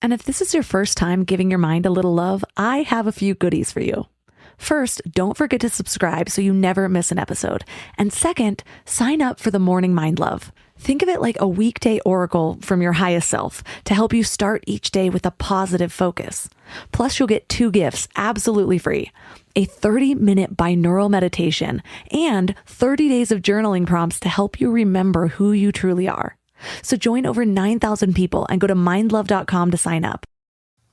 And if this is your first time giving your mind a little love, I have a few goodies for you. First, don't forget to subscribe so you never miss an episode. And second, sign up for the Morning Mind Love. Think of it like a weekday oracle from your highest self to help you start each day with a positive focus. Plus, you'll get 2 gifts absolutely free: a 30-minute binaural meditation and 30 days of journaling prompts to help you remember who you truly are. So join over 9,000 people and go to mindlove.com to sign up.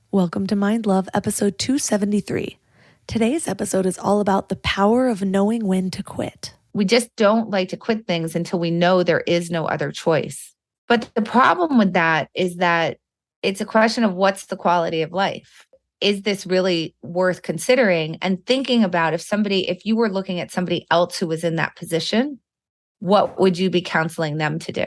Welcome to Mind Love, episode 273. Today's episode is all about the power of knowing when to quit. We just don't like to quit things until we know there is no other choice. But the problem with that is that it's a question of what's the quality of life? Is this really worth considering and thinking about? If you were looking at somebody else who was in that position, what would you be counseling them to do?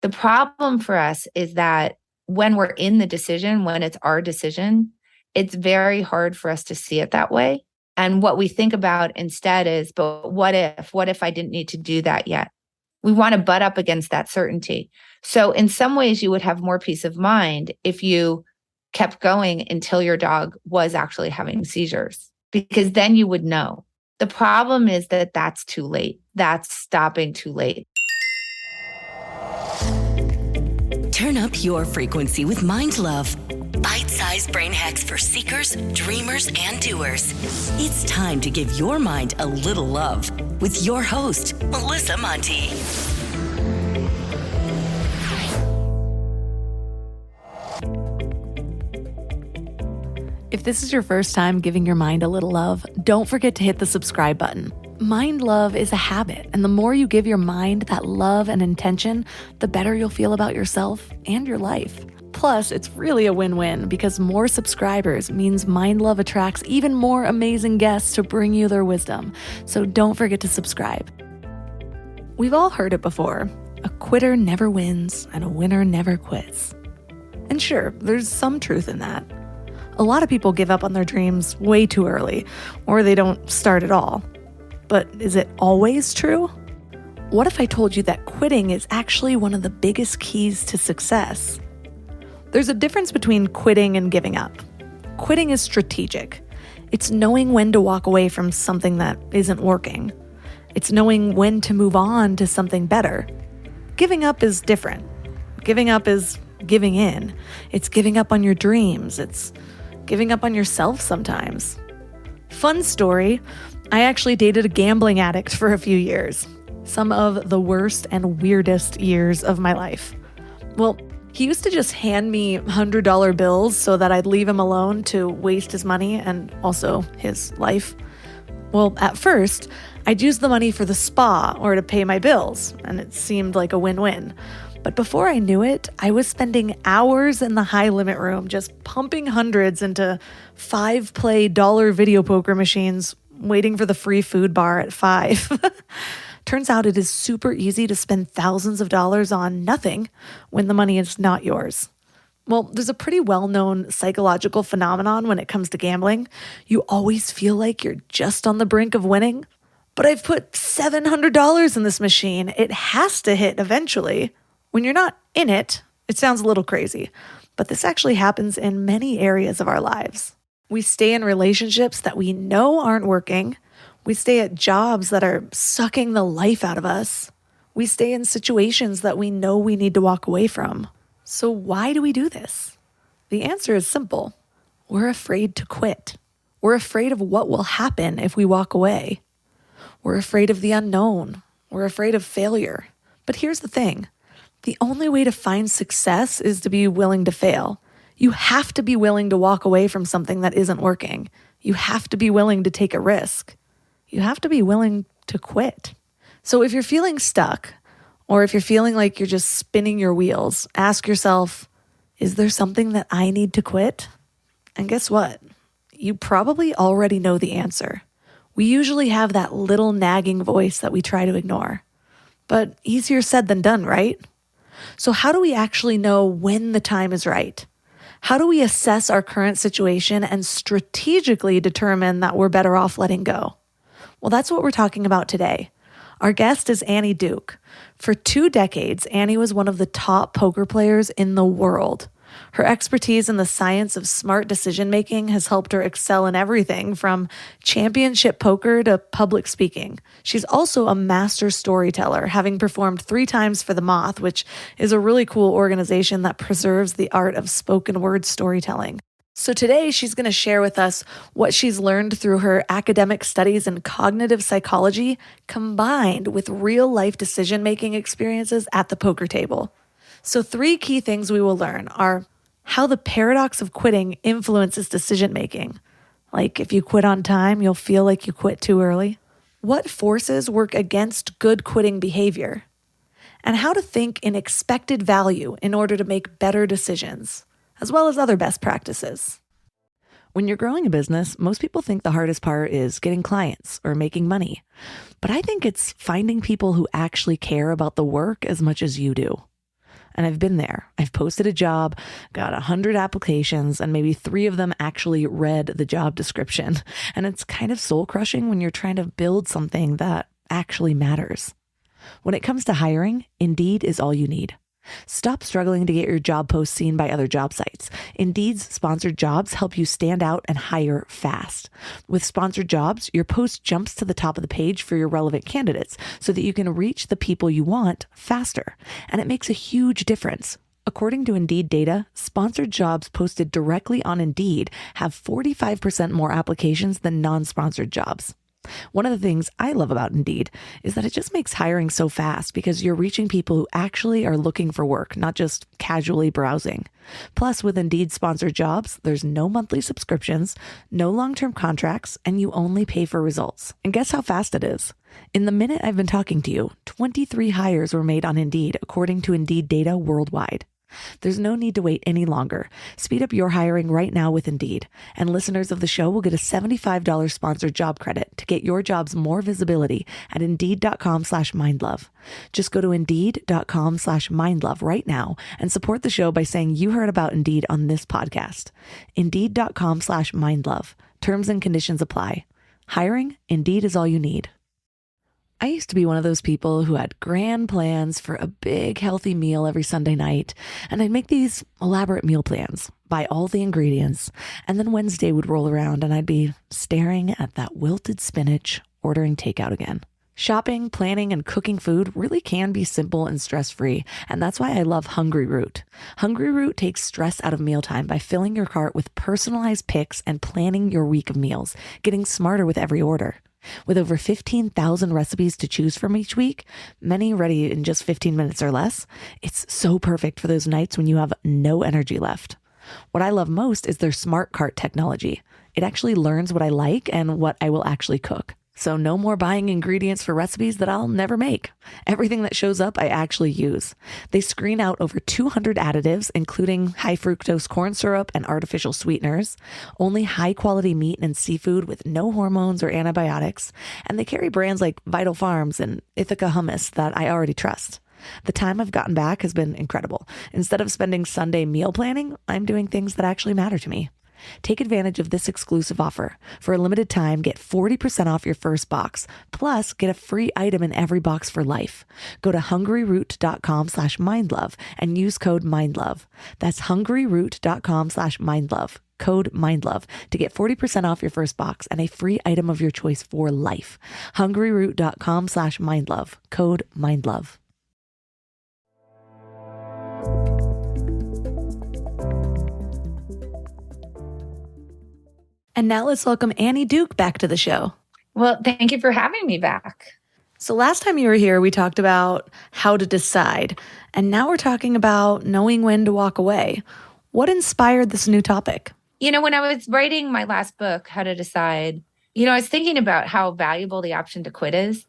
The problem for us is that when we're in the decision, when it's our decision, it's very hard for us to see it that way. And what we think about instead is, but what if I didn't need to do that yet? We want to butt up against that certainty. So in some ways, you would have more peace of mind if you kept going until your dog was actually having seizures, because then you would know. The problem is that that's too late. That's stopping too late. Turn up your frequency with Mind Love. Bite-sized brain hacks for seekers, dreamers, and doers. It's time to give your mind a little love with your host, Melissa Monti. If this is your first time giving your mind a little love, don't forget to hit the subscribe button. Mind love is a habit, and the more you give your mind that love and intention, the better you'll feel about yourself and your life. Plus, it's really a win-win because more subscribers means Mind Love attracts even more amazing guests to bring you their wisdom. So don't forget to subscribe. We've all heard it before. A quitter never wins and a winner never quits. And sure, there's some truth in that. A lot of people give up on their dreams way too early, or they don't start at all. But is it always true? What if I told you that quitting is actually one of the biggest keys to success? There's a difference between quitting and giving up. Quitting is strategic. It's knowing when to walk away from something that isn't working. It's knowing when to move on to something better. Giving up is different. Giving up is giving in. It's giving up on your dreams. It's giving up on yourself sometimes. Fun story, I actually dated a gambling addict for a few years. Some of the worst and weirdest years of my life. Well, he used to just hand me $100 bills so that I'd leave him alone to waste his money and also his life. Well, at first, I'd use the money for the spa or to pay my bills, and it seemed like a win-win. But before I knew it, I was spending hours in the high-limit room just pumping hundreds into 5-play dollar video poker machines, waiting for the free food bar at 5. Turns out it is super easy to spend thousands of dollars on nothing when the money is not yours. Well, there's a pretty well-known psychological phenomenon when it comes to gambling. You always feel like you're just on the brink of winning. But I've put $700 in this machine. It has to hit eventually. When you're not in it, it sounds a little crazy, but this actually happens in many areas of our lives. We stay in relationships that we know aren't working. We stay at jobs that are sucking the life out of us. We stay in situations that we know we need to walk away from. So why do we do this? The answer is simple. We're afraid to quit. We're afraid of what will happen if we walk away. We're afraid of the unknown. We're afraid of failure. But here's the thing. The only way to find success is to be willing to fail. You have to be willing to walk away from something that isn't working. You have to be willing to take a risk. You have to be willing to quit. So if you're feeling stuck, or if you're feeling like you're just spinning your wheels, ask yourself, is there something that I need to quit? And guess what? You probably already know the answer. We usually have that little nagging voice that we try to ignore. But easier said than done, right? So how do we actually know when the time is right? How do we assess our current situation and strategically determine that we're better off letting go? Well, that's what we're talking about today. Our guest is Annie Duke. For 2 decades, Annie was one of the top poker players in the world. Her expertise in the science of smart decision-making has helped her excel in everything from championship poker to public speaking. She's also a master storyteller, having performed 3 times for The Moth, which is a really cool organization that preserves the art of spoken word storytelling. So today she's going to share with us what she's learned through her academic studies in cognitive psychology combined with real-life decision-making experiences at the poker table. So 3 key things we will learn are how the paradox of quitting influences decision-making. Like if you quit on time, you'll feel like you quit too early. What forces work against good quitting behavior? And how to think in expected value in order to make better decisions, as well as other best practices. When you're growing a business, most people think the hardest part is getting clients or making money. But I think it's finding people who actually care about the work as much as you do. And I've been there. I've posted a job, got 100 applications, and maybe 3 of them actually read the job description. And it's kind of soul crushing when you're trying to build something that actually matters. When it comes to hiring, Indeed is all you need. Stop struggling to get your job posts seen by other job sites. Indeed's sponsored jobs help you stand out and hire fast. With sponsored jobs, your post jumps to the top of the page for your relevant candidates so that you can reach the people you want faster. And it makes a huge difference. According to Indeed data, sponsored jobs posted directly on Indeed have 45% more applications than non-sponsored jobs. One of the things I love about Indeed is that it just makes hiring so fast because you're reaching people who actually are looking for work, not just casually browsing. Plus, with Indeed sponsored jobs, there's no monthly subscriptions, no long-term contracts, and you only pay for results. And guess how fast it is? In the minute I've been talking to you, 23 hires were made on Indeed, according to Indeed data worldwide. There's no need to wait any longer. Speed up your hiring right now with Indeed. And listeners of the show will get a $75 sponsored job credit to get your jobs more visibility at Indeed.com/mindlove. Just go to Indeed.com/mindlove right now and support the show by saying you heard about Indeed on this podcast. Indeed.com/mindlove. Terms and conditions apply. Hiring? Indeed is all you need. I used to be one of those people who had grand plans for a big healthy meal every Sunday night, and I'd make these elaborate meal plans, buy all the ingredients, and then Wednesday would roll around and I'd be staring at that wilted spinach, ordering takeout again. Shopping, planning, and cooking food really can be simple and stress-free, and that's why I love Hungry Root. Hungry Root takes stress out of mealtime by filling your cart with personalized picks and planning your week of meals, getting smarter with every order. With over 15,000 recipes to choose from each week, many ready in just 15 minutes or less, it's so perfect for those nights when you have no energy left. What I love most is their smart cart technology. It actually learns what I like and what I will actually cook. So no more buying ingredients for recipes that I'll never make. Everything that shows up, I actually use. They screen out over 200 additives, including high fructose corn syrup and artificial sweeteners, only high quality meat and seafood with no hormones or antibiotics, and they carry brands like Vital Farms and Ithaca Hummus that I already trust. The time I've gotten back has been incredible. Instead of spending Sunday meal planning, I'm doing things that actually matter to me. Take advantage of this exclusive offer. For a limited time, get 40% off your first box, plus get a free item in every box for life. Go to hungryroot.com/mindlove and use code mindlove. That's hungryroot.com/mindlove, code mindlove to get 40% off your first box and a free item of your choice for life. hungryroot.com/mindlove, code mindlove. And now let's welcome Annie Duke back to the show. Well, thank you for having me back. So last time you were here, we talked about how to decide. And now we're talking about knowing when to walk away. What inspired this new topic? When I was writing my last book, How to Decide, I was thinking about how valuable the option to quit is,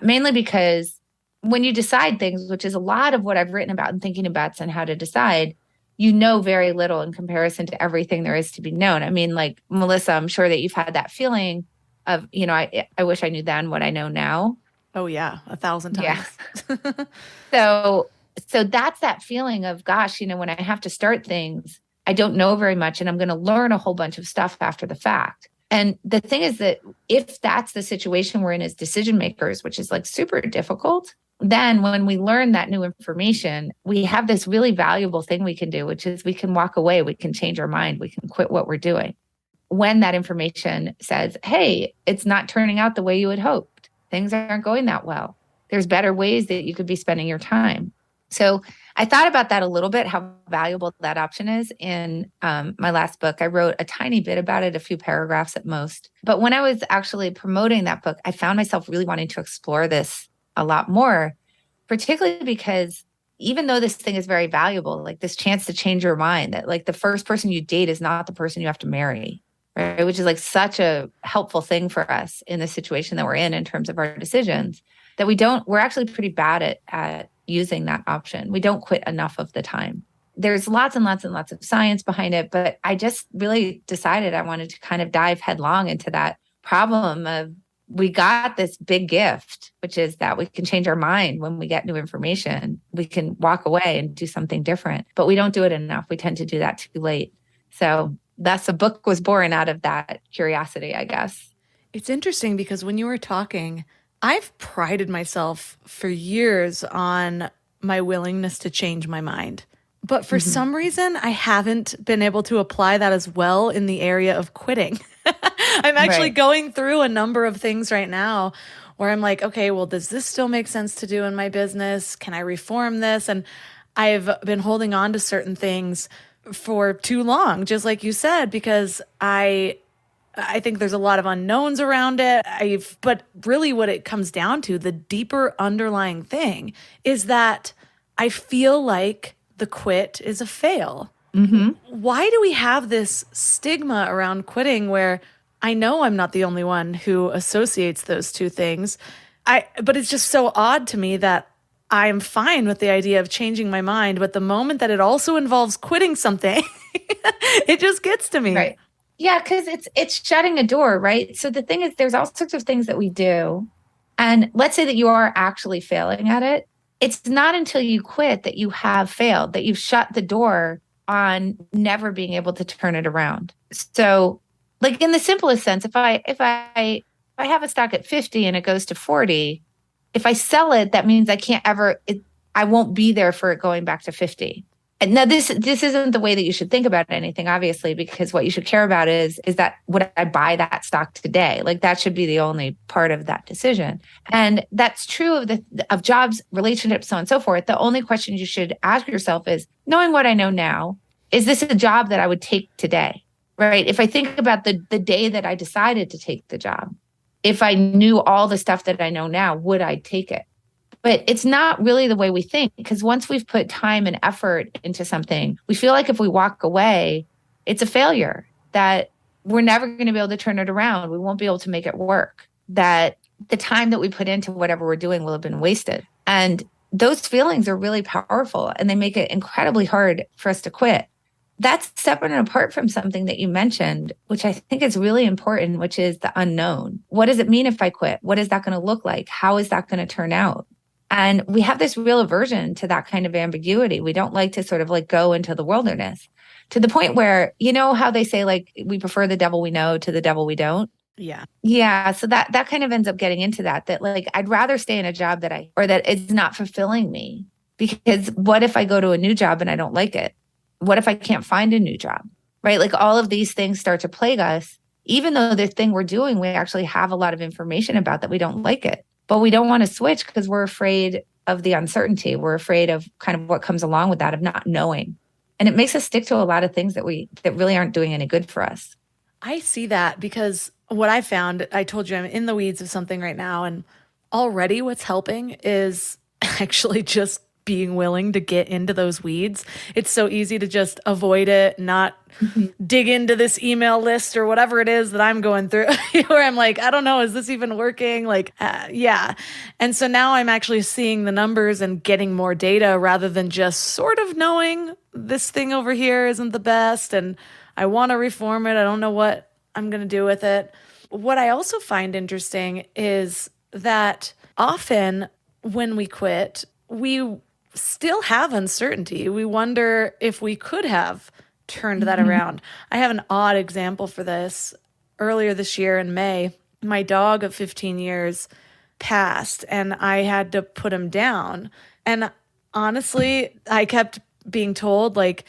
mainly because when you decide things, which is a lot of what I've written about and thinking about on how to decide, you know very little in comparison to everything there is to be known. I mean, like, Melissa, I'm sure that you've had that feeling of, I wish I knew then what I know now. Oh, yeah, 1,000 times. Yeah. So that's that feeling of, gosh, when I have to start things, I don't know very much and I'm going to learn a whole bunch of stuff after the fact. And the thing is that if that's the situation we're in as decision makers, which is like super difficult, then when we learn that new information, we have this really valuable thing we can do, which is we can walk away, we can change our mind, we can quit what we're doing. When that information says, hey, it's not turning out the way you had hoped, things aren't going that well, there's better ways that you could be spending your time. So I thought about that a little bit, how valuable that option is. In my last book, I wrote a tiny bit about it, a few paragraphs at most. But when I was actually promoting that book, I found myself really wanting to explore this a lot more, particularly because even though this thing is very valuable, like this chance to change your mind, that like the first person you date is not the person you have to marry, right? Which is like such a helpful thing for us in the situation that we're in terms of our decisions, that we're actually pretty bad at using that option. We don't quit enough of the time. There's lots and lots and lots of science behind it, but I just really decided I wanted to kind of dive headlong into that problem of, we got this big gift, which is that we can change our mind when we get new information. We can walk away and do something different, but we don't do it enough. We tend to do that too late. So that's the book was born out of that curiosity, I guess. It's interesting because when you were talking, I've prided myself for years on my willingness to change my mind. But for some reason, I haven't been able to apply that as well in the area of quitting. I'm actually going through a number of things right now where I'm like, okay, well, does this still make sense to do in my business? Can I reform this? And I've been holding on to certain things for too long, just like you said, because I think there's a lot of unknowns around it. But really what it comes down to, the deeper underlying thing, is that I feel like the quit is a fail. Why do we have this stigma around quitting where I know I'm not the only one who associates those two things? But it's just so odd to me that I'm fine with the idea of changing my mind, but the moment that it also involves quitting something, it just gets to me. Right. Yeah, because it's shutting a door, right? So the thing is, there's all sorts of things that we do. And let's say that you are actually failing at it. It's not until you quit that you have failed, that you've shut the door on never being able to turn it around. So like in the simplest sense, if I have a stock at 50 and it goes to 40, if I sell it, that means I won't be there for it going back to 50. And now this isn't the way that you should think about anything, obviously, because what you should care about is that, would I buy that stock today? Like that should be the only part of that decision. And that's true of jobs, relationships, so on and so forth. The only question you should ask yourself is, knowing what I know now, is this a job that I would take today? Right? If I think about the day that I decided to take the job, if I knew all the stuff that I know now, would I take it? But it's not really the way we think, because once we've put time and effort into something, we feel like if we walk away, it's a failure, that we're never going to be able to turn it around. We won't be able to make it work, that the time that we put into whatever we're doing will have been wasted. And those feelings are really powerful, and they make it incredibly hard for us to quit. That's separate and apart from something that you mentioned, which I think is really important, which is the unknown. What does it mean if I quit? What is that going to look like? How is that going to turn out? And we have this real aversion to that kind of ambiguity. We don't like to sort of like go into the wilderness, to the point where, you know how they say like we prefer the devil we know to the devil we don't? Yeah. Yeah. So that kind of ends up getting into that like I'd rather stay in a job that it's not fulfilling me, because what if I go to a new job and I don't like it? What if I can't find a new job? Right? Like all of these things start to plague us, even though the thing we're doing, we actually have a lot of information about that we don't like it. But we don't want to switch because we're afraid of the uncertainty. We're afraid of kind of what comes along with that, of not knowing. And it makes us stick to a lot of things that really aren't doing any good for us. I see that because what I found, I told you I'm in the weeds of something right now, and already what's helping is actually just being willing to get into those weeds. It's so easy to just avoid it, not dig into this email list or whatever it is that I'm going through, where I'm like, I don't know, is this even working? Yeah. And so now I'm actually seeing the numbers and getting more data rather than just sort of knowing this thing over here isn't the best and I want to reform it. I don't know what I'm going to do with it. What I also find interesting is that often when we quit, we still have uncertainty. We wonder if we could have turned that around. I have an odd example for this. Earlier this year in May, my dog of 15 years passed and I had to put him down. And honestly, I kept being told, like,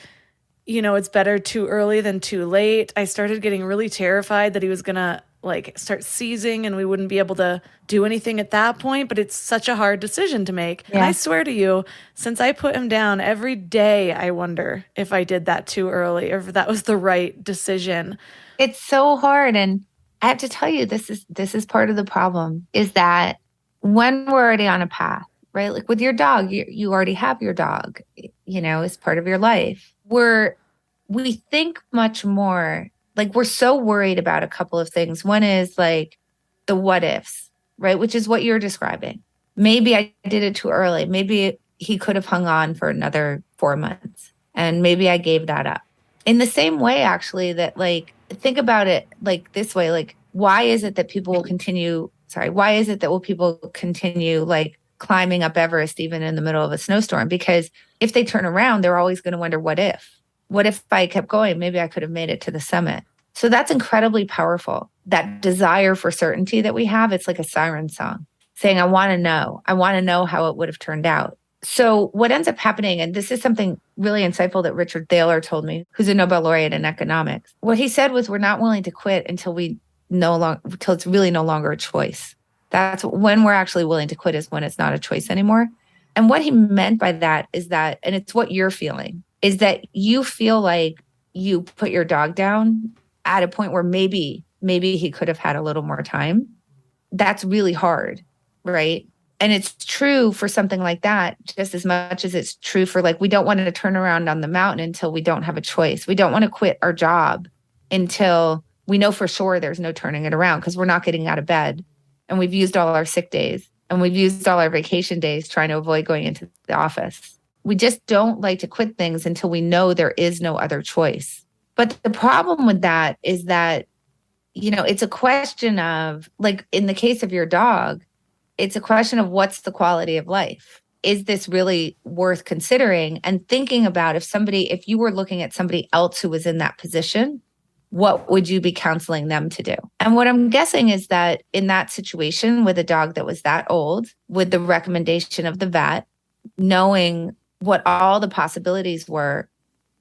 it's better too early than too late. I started getting really terrified that he was going to like start seizing and we wouldn't be able to do anything at that point. But it's such a hard decision to make. Yeah. And I swear to you, since I put him down every day, I wonder if I did that too early or if that was the right decision. It's so hard. And I have to tell you, this is part of the problem, is that when we're already on a path, right? Like with your dog, you already have your dog, as part of your life. We think much more, like we're so worried about a couple of things. One is like the what ifs, right? Which is what you're describing. Maybe I did it too early. Maybe he could have hung on for another 4 months and maybe I gave that up. In the same way, actually, that like, think about it like this way, like, why is it that people will continue like climbing up Everest even in the middle of a snowstorm? Because if they turn around, they're always going to wonder, what if I kept going? Maybe I could have made it to the summit. So that's incredibly powerful. That desire for certainty that we have, it's like a siren song saying, I want to know how it would have turned out. So what ends up happening, and this is something really insightful that Richard Thaler told me, who's a Nobel laureate in economics. What he said was, we're not willing to quit until it's really no longer a choice. That's when we're actually willing to quit, is when it's not a choice anymore. And what he meant by that is that, and it's what you're feeling, is that you feel like you put your dog down at a point where maybe he could have had a little more time. That's really hard, right? And it's true for something like that just as much as it's true for, like, we don't want to turn around on the mountain until we don't have a choice. We don't want to quit our job until we know for sure there's no turning it around, because we're not getting out of bed and we've used all our sick days and we've used all our vacation days trying to avoid going into the office. We just don't like to quit things until we know there is no other choice. But the problem with that is that, it's a question of, like, in the case of your dog, it's a question of what's the quality of life? Is this really worth considering? And thinking about if you were looking at somebody else who was in that position, what would you be counseling them to do? And what I'm guessing is that in that situation with a dog that was that old, with the recommendation of the vet, knowing what all the possibilities were,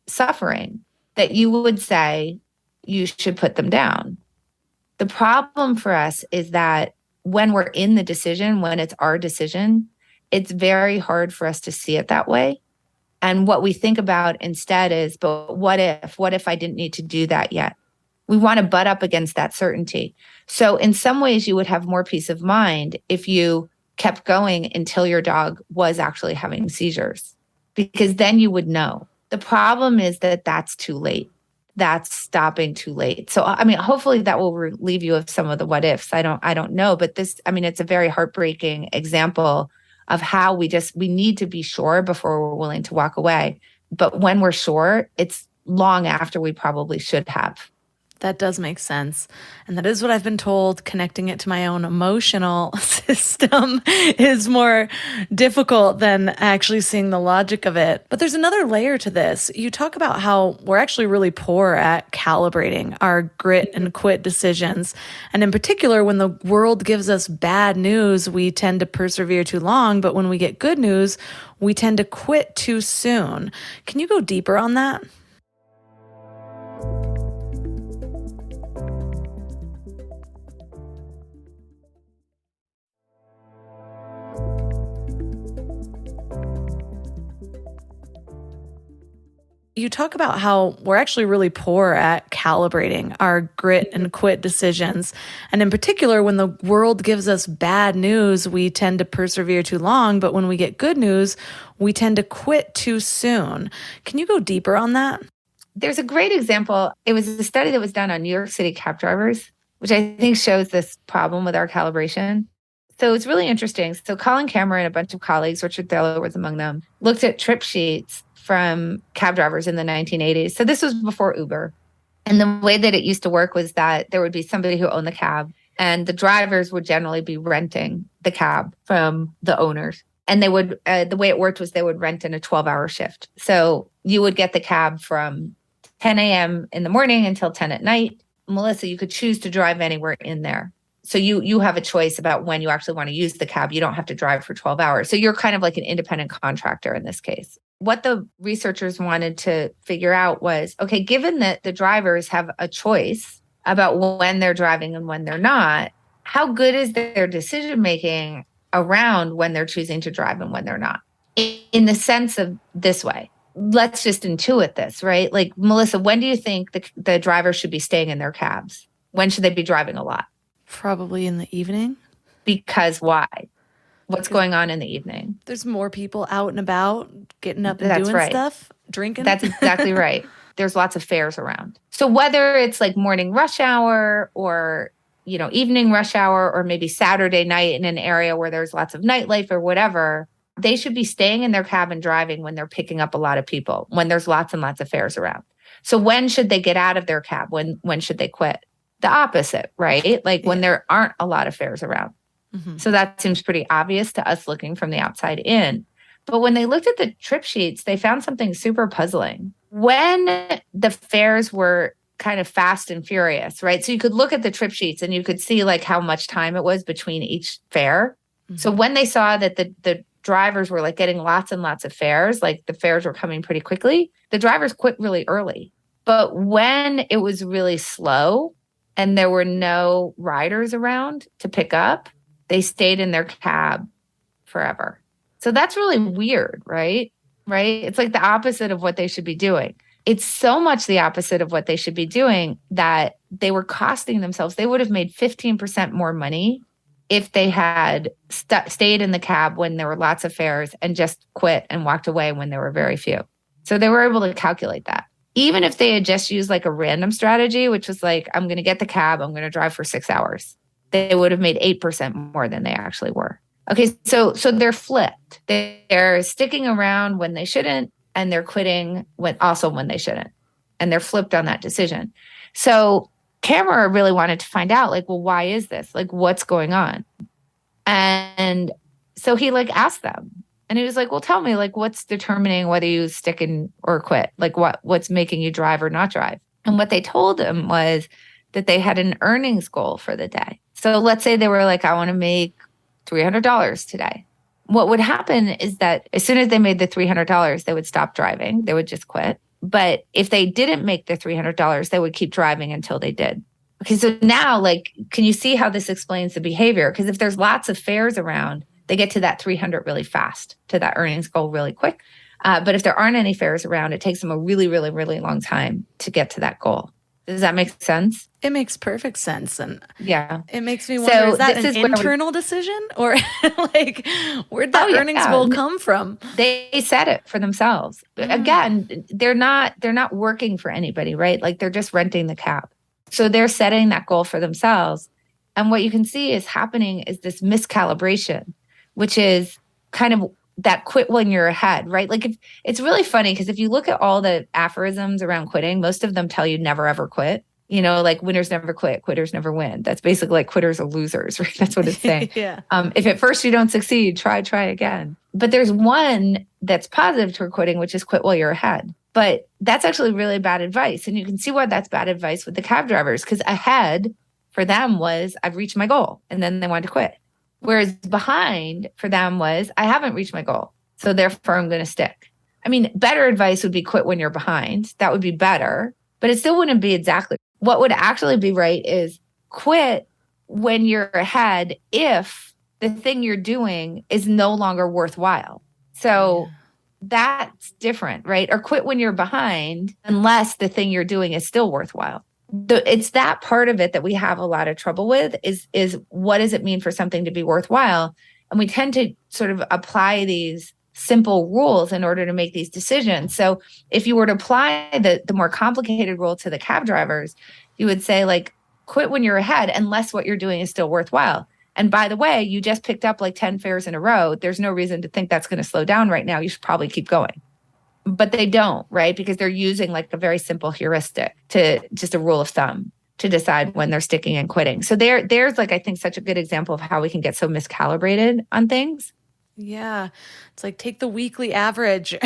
suffering, that you would say you should put them down. The problem for us is that when we're in the decision, when it's our decision, it's very hard for us to see it that way. And what we think about instead is, but what if I didn't need to do that yet? We want to butt up against that certainty. So in some ways, you would have more peace of mind if you kept going until your dog was actually having seizures, because then you would know. The problem is that that's too late. That's stopping too late. So, I mean, hopefully that will relieve you of some of the what ifs. I don't know, but it's a very heartbreaking example of how we need to be sure before we're willing to walk away. But when we're sure, it's long after we probably should have. That does make sense. And that is what I've been told. Connecting it to my own emotional system is more difficult than actually seeing the logic of it. But there's another layer to this. You talk about how we're actually really poor at calibrating our grit and quit decisions. And in particular, when the world gives us bad news, we tend to persevere too long. But when we get good news, we tend to quit too soon. Can you go deeper on that? You talk about how we're actually really poor at calibrating our grit and quit decisions. And in particular, when the world gives us bad news, we tend to persevere too long. But when we get good news, we tend to quit too soon. Can you go deeper on that? There's a great example. It was a study that was done on New York City cab drivers, which I think shows this problem with our calibration. So it's really interesting. So Colin Cameron and a bunch of colleagues, Richard Thaler was among them, looked at trip sheets from cab drivers in the 1980s. So this was before Uber. And the way that it used to work was that there would be somebody who owned the cab, and the drivers would generally be renting the cab from the owners. And they would, the way it worked was they would rent in a 12-hour shift. So you would get the cab from 10 a.m. in the morning until 10 at night. Melissa, you could choose to drive anywhere in there. So you have a choice about when you actually want to use the cab. You don't have to drive for 12 hours. So you're kind of like an independent contractor in this case. What the researchers wanted to figure out was, okay, given that the drivers have a choice about when they're driving and when they're not, how good is their decision making around when they're choosing to drive and when they're not? In the sense of this way, let's just intuit this, right? Like, Melissa, when do you think the driver should be staying in their cabs? When should they be driving a lot? Probably in the evening. Because why? What's going on in the evening? There's more people out and about, getting up and That's doing right. stuff, drinking. That's exactly right. There's lots of fares around. So whether it's like morning rush hour or, evening rush hour, or maybe Saturday night in an area where there's lots of nightlife or whatever, they should be staying in their cab and driving when they're picking up a lot of people, when there's lots and lots of fares around. So when should they get out of their cab? When should they quit? The opposite, right? Like when there aren't a lot of fares around. Mm-hmm. So that seems pretty obvious to us looking from the outside in. But when they looked at the trip sheets, they found something super puzzling. When the fares were kind of fast and furious, right? So you could look at the trip sheets and you could see like how much time it was between each fare. Mm-hmm. So when they saw that the drivers were like getting lots and lots of fares, like the fares were coming pretty quickly, the drivers quit really early. But when it was really slow and there were no riders around to pick up, they stayed in their cab forever. So that's really weird, right? Right? It's like the opposite of what they should be doing. It's so much the opposite of what they should be doing that they were costing themselves. They would have made 15% more money if they had stayed in the cab when there were lots of fares and just quit and walked away when there were very few. So they were able to calculate that. Even if they had just used like a random strategy, which was like, I'm going to get the cab, I'm going to drive for 6 hours, they would have made 8% more than they actually were. Okay, so they're flipped. They're sticking around when they shouldn't, and they're quitting when they shouldn't. And they're flipped on that decision. So Cameron really wanted to find out, like, well, why is this? Like, what's going on? And so he like asked them, and he was like, well, tell me, like, what's determining whether you stick in or quit? Like, what's making you drive or not drive? And what they told him was that they had an earnings goal for the day. So let's say they were like, I want to make $300 today. What would happen is that as soon as they made the $300, they would stop driving. They would just quit. But if they didn't make the $300, they would keep driving until they did. Okay, so now, like, can you see how this explains the behavior? Because if there's lots of fares around, they get to that 300 really fast, to that earnings goal really quick. But if there aren't any fares around, it takes them a really, really, really long time to get to that goal. Does that make sense? It makes perfect sense. And yeah, it makes me wonder, is that an internal decision? Or like, where'd that earnings goal come from? They set it for themselves. Again, they're not working for anybody, right? Like, they're just renting the cab. So they're setting that goal for themselves. And what you can see is happening is this miscalibration, which is kind of that quit when you're ahead, right? Like, if it's really funny because if you look at all the aphorisms around quitting, most of them tell you never, ever quit. Like winners never quit, quitters never win. That's basically like quitters are losers, right? That's what it's saying. Yeah. If at first you don't succeed, try again. But there's one that's positive toward quitting, which is quit while you're ahead. But that's actually really bad advice. And you can see why that's bad advice with the cab drivers, because ahead for them was, I've reached my goal. And then they wanted to quit. Whereas behind for them was, I haven't reached my goal. So therefore I'm going to stick. I mean, better advice would be quit when you're behind. That would be better, but it still wouldn't be exactly. What would actually be right is quit when you're ahead if the thing you're doing is no longer worthwhile. So that's different, right? Or quit when you're behind unless the thing you're doing is still worthwhile. It's that part of it that we have a lot of trouble with is what does it mean for something to be worthwhile? And we tend to sort of apply these simple rules in order to make these decisions. So if you were to apply the more complicated rule to the cab drivers, you would say, like, quit when you're ahead unless what you're doing is still worthwhile. And by the way, you just picked up like 10 fares in a row. There's no reason to think that's going to slow down right now. You should probably keep going. But they don't, right? Because they're using like a very simple heuristic, to just a rule of thumb, to decide when they're sticking and quitting. So there's like, I think, such a good example of how we can get so miscalibrated on things. Yeah. It's like, take the weekly average,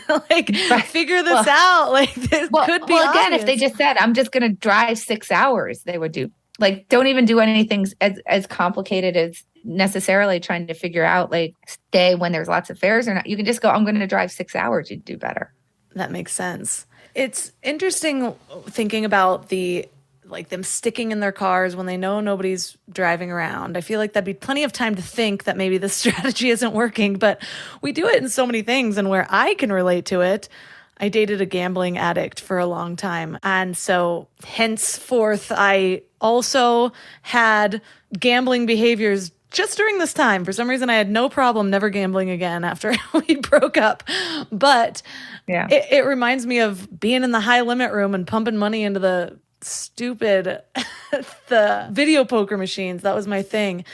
like figure this out. Like this could be again, obvious. if they just said, I'm just going to drive 6 hours, they would do Like, don't even do anything as complicated as necessarily trying to figure out like stay when there's lots of fares or not. You can just go, I'm going to drive 6 hours. You'd do better. That makes sense. It's interesting thinking about them sticking in their cars when they know nobody's driving around. I feel like that'd be plenty of time to think that maybe this strategy isn't working, but we do it in so many things. And where I can relate to it, I dated a gambling addict for a long time. And so henceforth, I also had gambling behaviors just during this time. For some reason, I had no problem never gambling again after we broke up. But yeah, it reminds me of being in the high limit room and pumping money into the stupid, the video poker machines. That was my thing.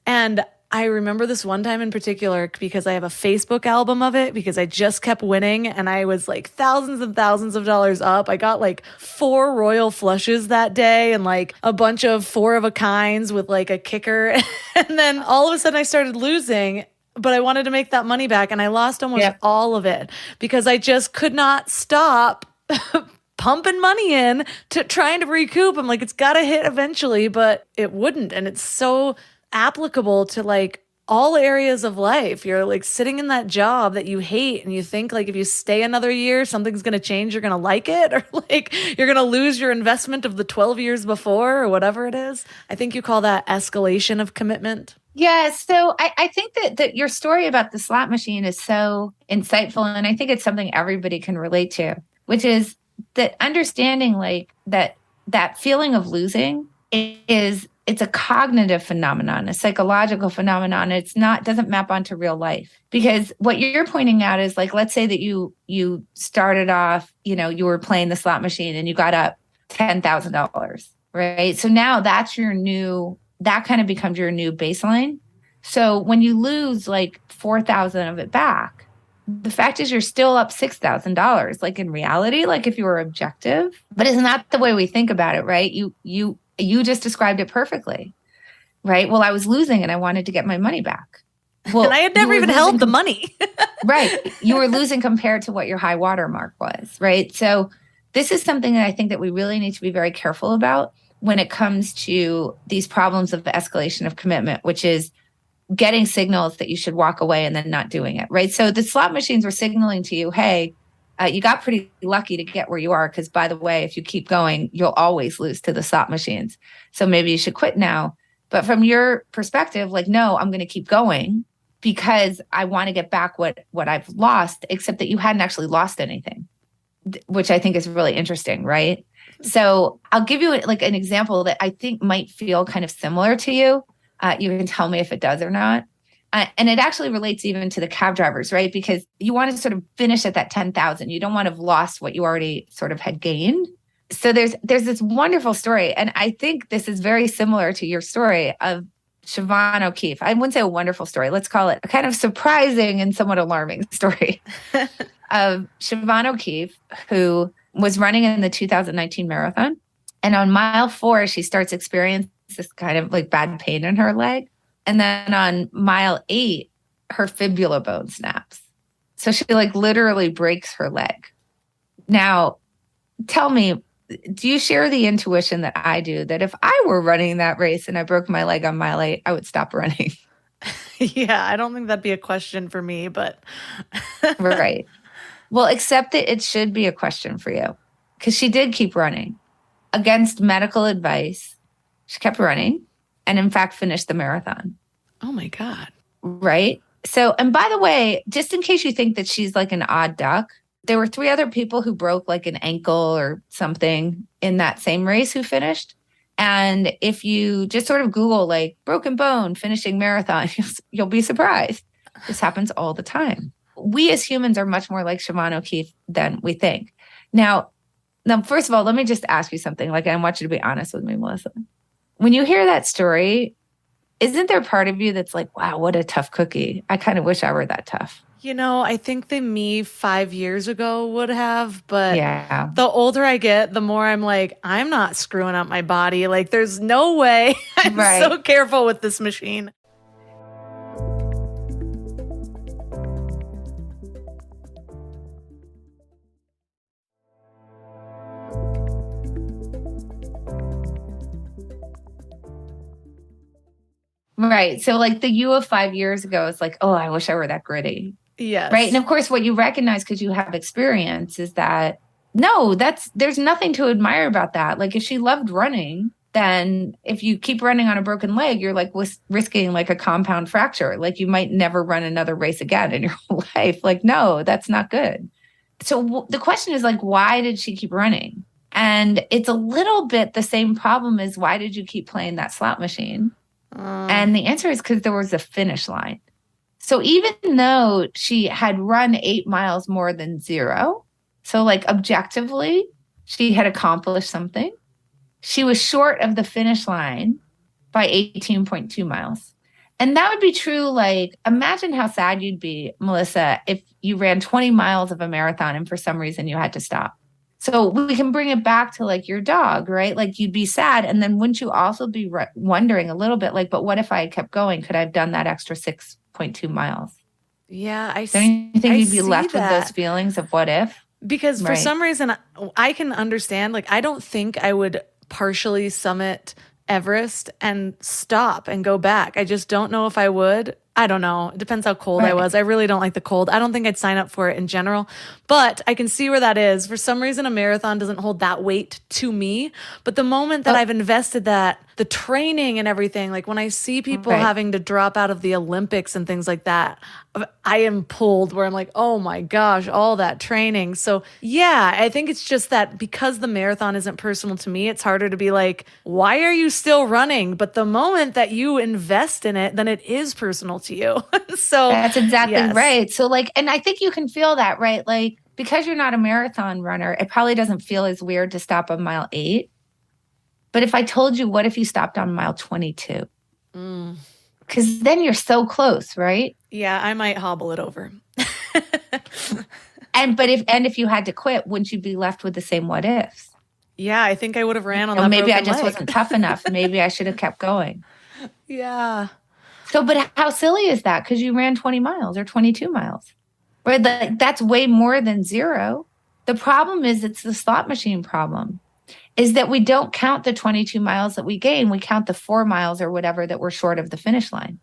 And I remember this one time in particular because I have a Facebook album of it because I just kept winning and I was like thousands and thousands of dollars up. I got like 4 royal flushes that day and like a bunch of 4 of a kinds with like a kicker. And then all of a sudden I started losing, but I wanted to make that money back and I lost almost all of it because I just could not stop pumping money in to trying to recoup. I'm like, it's got to hit eventually, but it wouldn't. And it's so applicable to like all areas of life. You're like sitting in that job that you hate and you think like if you stay another year, something's going to change, you're going to like it, or like you're going to lose your investment of the 12 years before or whatever it is. I think you call that escalation of commitment. Yeah. So I think that your story about the slot machine is so insightful. And I think it's something everybody can relate to, which is that understanding like that feeling of losing it's a cognitive phenomenon, a psychological phenomenon. Doesn't map onto real life, because what you're pointing out is like, let's say that you started off, you were playing the slot machine and you got up $10,000, right? So now that kind of becomes your new baseline. So when you lose like 4,000 of it back, the fact is you're still up $6,000, like in reality, like if you were objective, but it's not the way we think about it, right? You just described it perfectly, right? Well, I was losing and I wanted to get my money back. Well, and I had never even held the money. Right. You were losing compared to what your high water mark was, right? So this is something that I think that we really need to be very careful about when it comes to these problems of the escalation of commitment, which is getting signals that you should walk away and then not doing it, right? So the slot machines were signaling to you, hey, you got pretty lucky to get where you are because, by the way, if you keep going, you'll always lose to the slot machines. So maybe you should quit now. But from your perspective, like, no, I'm going to keep going because I want to get back what I've lost, except that you hadn't actually lost anything, which I think is really interesting, right? So I'll give you like an example that I think might feel kind of similar to you. You can tell me if it does or not. And it actually relates even to the cab drivers, right? Because you want to sort of finish at that 10,000. You don't want to have lost what you already sort of had gained. So there's this wonderful story. And I think this is very similar to your story of Siobhan O'Keefe. I wouldn't say a wonderful story. Let's call it a kind of surprising and somewhat alarming story of Siobhan O'Keefe, who was running in the 2019 marathon. And on mile 4, she starts experiencing this kind of like bad pain in her leg. And then on mile 8, her fibula bone snaps. So she like literally breaks her leg. Now, tell me, do you share the intuition that I do that if I were running that race and I broke my leg on mile 8, I would stop running? Yeah, I don't think that'd be a question for me, but. Right. Well, except that it should be a question for you because she did keep running against medical advice. She kept running and in fact finished the marathon. Oh my God. Right. So, and by the way, just in case you think that she's like an odd duck, there were 3 other people who broke like an ankle or something in that same race who finished. And if you just sort of Google like broken bone, finishing marathon, you'll be surprised. This happens all the time. We as humans are much more like Siobhan O'Keefe than we think. Now, first of all, let me just ask you something. Like, I want you to be honest with me, Melissa. When you hear that story, isn't there part of you that's like, wow, what a tough cookie? I kind of wish I were that tough. I think the me 5 years ago would have, but yeah. The older I get, the more I'm like, I'm not screwing up my body. Like, there's no way. I'm so careful with this machine. Right. So like the you of 5 years ago is like, oh, I wish I were that gritty. Yes. Right. And of course, what you recognize because you have experience is that no, there's nothing to admire about that. Like if she loved running, then if you keep running on a broken leg, you're like risking like a compound fracture. Like you might never run another race again in your life. Like, no, that's not good. So the question is like, why did she keep running? And it's a little bit the same problem as why did you keep playing that slot machine? And the answer is because there was a finish line. So even though she had run 8 miles more than zero, so like objectively, she had accomplished something, she was short of the finish line by 18.2 miles. And that would be true. Like, imagine how sad you'd be, Melissa, if you ran 20 miles of a marathon and for some reason you had to stop. So we can bring it back to like your dog, right? Like you'd be sad. And then wouldn't you also be wondering a little bit like, but what if I had kept going? Could I have done that extra 6.2 miles? Yeah, Don't you think you'd be left with those feelings of what if? Because for some reason, I can understand, like, I don't think I would partially summit Everest and stop and go back. I just don't know if I would. I don't know. It depends how cold I was. I really don't like the cold. I don't think I'd sign up for it in general, but I can see where that is. For some reason, a marathon doesn't hold that weight to me. But the moment that I've invested that, the training and everything, like when I see people having to drop out of the Olympics and things like that, I am pulled where I'm like, oh my gosh, all that training. So yeah, I think it's just that because the marathon isn't personal to me, it's harder to be like, why are you still running? But the moment that you invest in it, then it is personal to you. So that's exactly right. So like, and I think you can feel that, right? Like, because you're not a marathon runner, it probably doesn't feel as weird to stop on mile 8. But if I told you, what if you stopped on mile 22? Because then you're so close, right? Yeah, I might hobble it over. If you had to quit, wouldn't you be left with the same what ifs? Yeah, I think I would have ran on that. Maybe I just wasn't tough enough. Maybe I should have kept going. Yeah. So, but how silly is that? Because you ran 20 miles or 22 miles, right? That's way more than zero. The problem is it's the slot machine problem, is that we don't count the 22 miles that we gain. We count the 4 miles or whatever that were short of the finish line.